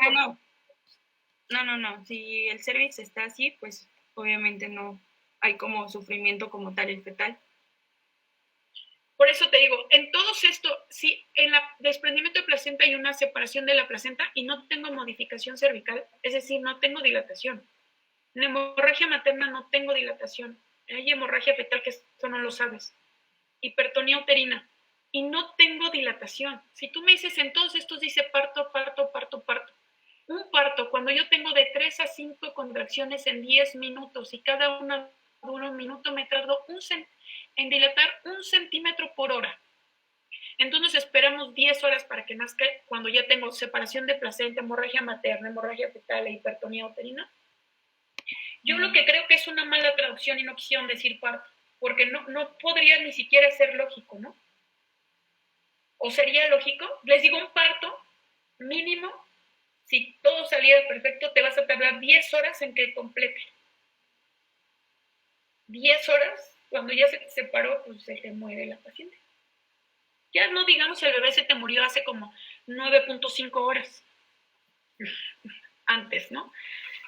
No. Si el cervix está así, pues obviamente no hay como sufrimiento como tal el fetal. Por eso te digo, en todo esto, si en el desprendimiento de placenta hay una separación de la placenta y no tengo modificación cervical, es decir, no tengo dilatación. En hemorragia materna no tengo dilatación. Hay hemorragia fetal, que eso no lo sabes. Hipertonía uterina. Y no tengo dilatación. Si tú me dices, en todos estos dice parto, parto, parto, parto. Un parto, cuando yo tengo de 3 a 5 contracciones en 10 minutos y cada una dura un minuto, me tardo en dilatar 1 centímetro por hora. Entonces esperamos 10 horas para que nazca, cuando ya tengo separación de placenta, hemorragia materna, hemorragia fetal e hipertonía uterina. Yo lo que creo que es una mala traducción y no quisieron decir parto, porque no podría ni siquiera ser lógico, ¿no? ¿O sería lógico? Les digo, un parto mínimo, si todo saliera perfecto, te vas a tardar 10 horas en que complete. 10 horas. Cuando ya se te separó, pues se te muere la paciente. Ya no digamos el bebé se te murió hace como 9.5 horas antes, ¿no?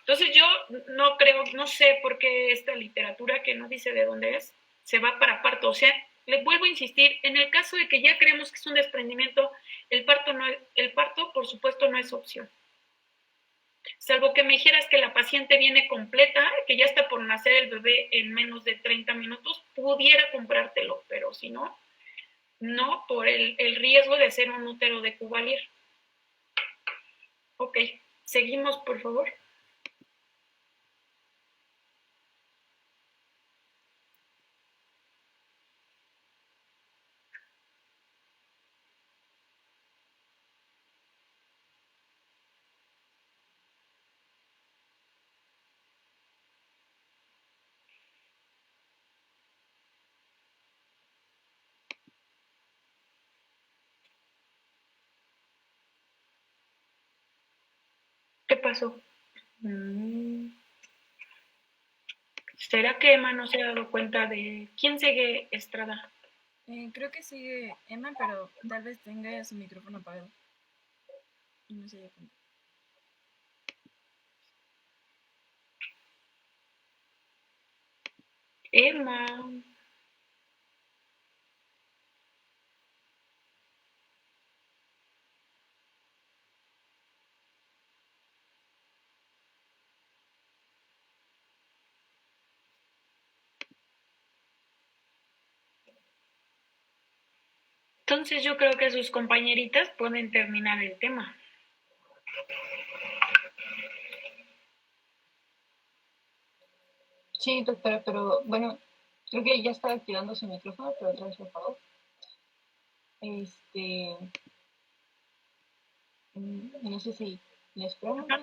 Entonces yo no creo, no sé por qué esta literatura, que no dice de dónde es, se va para parto. O sea, les vuelvo a insistir, en el caso de que ya creemos que es un desprendimiento, el parto por supuesto no es opción. Salvo que me dijeras que la paciente viene completa, que ya está por nacer el bebé en menos de 30 minutos, pudiera comprártelo, pero si no, no, por el riesgo de hacer un útero de Cuvalier. Ok, seguimos, por favor. ¿Qué pasó? ¿Será que Emma no se ha dado cuenta de quién sigue Estrada? Creo que sigue Emma, pero tal vez tenga su micrófono apagado. Y no se haya cuenta. Emma. Entonces yo creo que sus compañeritas pueden terminar el tema. Sí, doctora, pero bueno, creo que ya está activando su micrófono, pero otra vez lo apagó. No sé si les pregunto.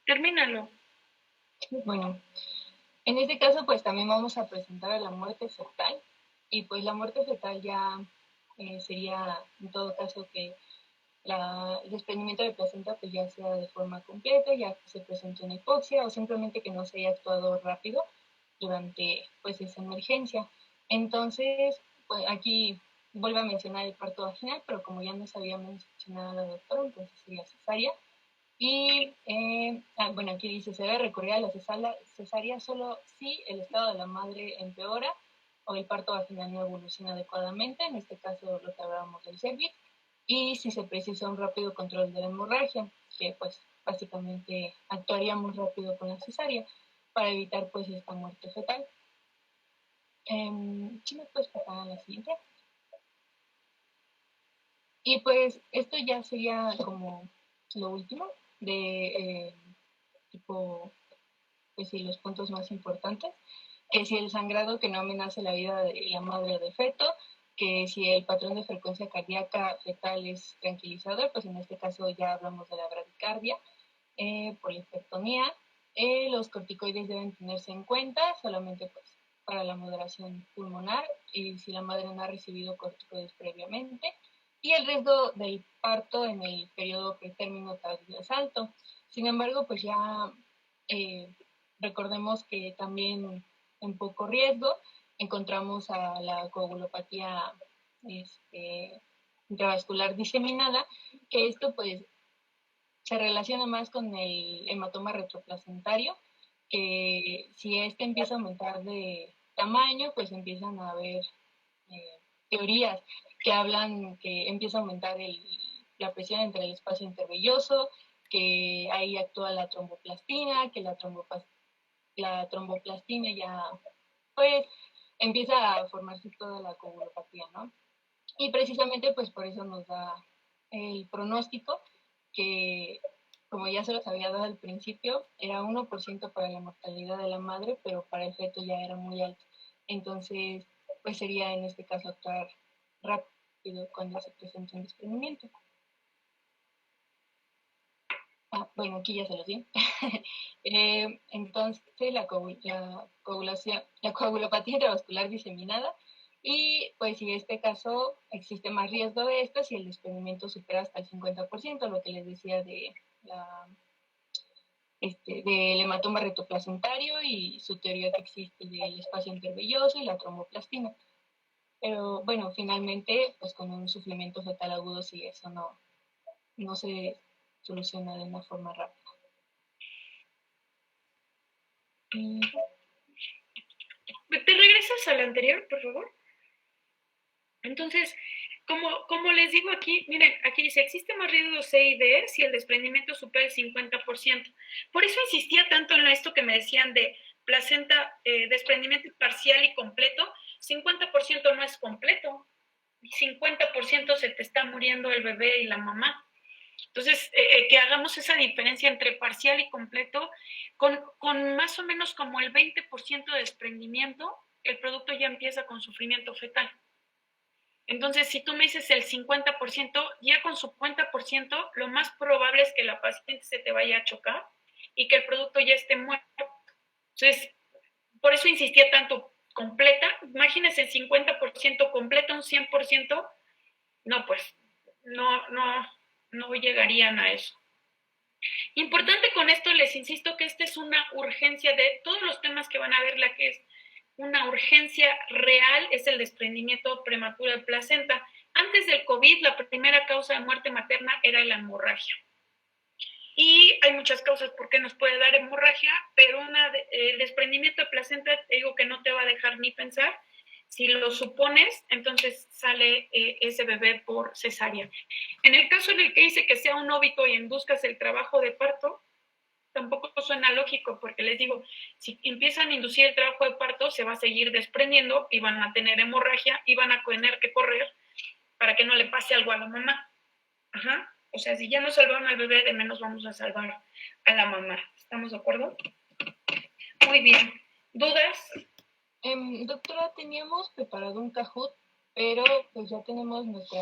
Termínalo. Bueno, en este caso pues también vamos a presentar a la muerte fetal y pues la muerte fetal ya sería en todo caso que el desprendimiento de placenta pues ya sea de forma completa, ya que se presente una hipoxia o simplemente que no se haya actuado rápido durante pues esa emergencia. Entonces, pues aquí vuelvo a mencionar el parto vaginal, pero como ya nos había mencionado la doctora, entonces sería cesárea. Y bueno, aquí dice, se debe recurrir a la cesárea solo si el estado de la madre empeora o el parto vaginal no evoluciona adecuadamente, en este caso lo que hablábamos del cervix, y si se precisa un rápido control de la hemorragia, que pues básicamente actuaríamos rápido con la cesárea para evitar pues esta muerte fetal. ¿Sí me puedes pasar a la siguiente? Y pues esto ya sería como lo último de tipo, pues sí, los puntos más importantes, que si el sangrado que no amenace la vida de la madre o del feto, que si el patrón de frecuencia cardíaca fetal es tranquilizador, pues en este caso ya hablamos de la bradicardia, polifectomía, los corticoides deben tenerse en cuenta solamente pues para la moderación pulmonar y si la madre no ha recibido corticoides previamente, y el riesgo del parto en el periodo pretérmino tardío es alto. Sin embargo, pues ya recordemos que también en poco riesgo encontramos a la coagulopatía intravascular diseminada, que esto pues se relaciona más con el hematoma retroplacentario, que si este empieza a aumentar de tamaño, pues empiezan a haber teorías que hablan que empieza a aumentar la presión entre el espacio intervelloso, que ahí actúa la tromboplastina, que la tromboplastina ya pues empieza a formarse toda la coagulopatía, ¿no? Y precisamente pues por eso nos da el pronóstico que, como ya se los había dado al principio, era 1% para la mortalidad de la madre, pero para el feto ya era muy alto. Entonces, pues sería en este caso actuar rápido cuando se presenta un desprendimiento. Bueno, aquí ya se los di. Entonces, la coagulopatía intravascular diseminada, y pues si en este caso existe más riesgo de esto si el desprendimiento supera hasta el 50%, lo que les decía del hematoma retoplacentario y su teoría que existe del espacio intervelloso y la tromboplastina. Pero bueno, finalmente, pues con un sufrimiento fetal agudo, si eso no se soluciona de una forma rápida. ¿Te regresas al anterior, por favor? Entonces, como les digo aquí, miren, aquí dice, existe más riesgo C y D si el desprendimiento supera el 50%. Por eso insistía tanto en esto que me decían de placenta, desprendimiento parcial y completo. 50% no es completo, 50% se te está muriendo el bebé y la mamá. Entonces, que hagamos esa diferencia entre parcial y completo, con más o menos como el 20% de desprendimiento, el producto ya empieza con sufrimiento fetal. Entonces, si tú me dices el 50%, ya con su 50%, lo más probable es que la paciente se te vaya a chocar y que el producto ya esté muerto. Entonces, por eso insistía tanto, completa, imagínense el 50% completa, un 100%, no, pues, no llegarían a eso. Importante con esto, les insisto que esta es una urgencia de todos los temas que van a ver, la que es una urgencia real es el desprendimiento prematuro de placenta. Antes del COVID, la primera causa de muerte materna era la hemorragia. Y hay muchas causas por qué nos puede dar hemorragia, pero el desprendimiento de placenta, te digo que no te va a dejar ni pensar. Si lo supones, entonces sale ese bebé por cesárea. En el caso en el que dice que sea un óbito y induzcas el trabajo de parto, tampoco suena lógico, porque les digo, si empiezan a inducir el trabajo de parto, se va a seguir desprendiendo y van a tener hemorragia y van a tener que correr para que no le pase algo a la mamá. Ajá. O sea, si ya no salvaron al bebé, de menos vamos a salvar a la mamá. ¿Estamos de acuerdo? Muy bien. ¿Dudas? Doctora, teníamos preparado un Kahoot pero pues ya tenemos nuestra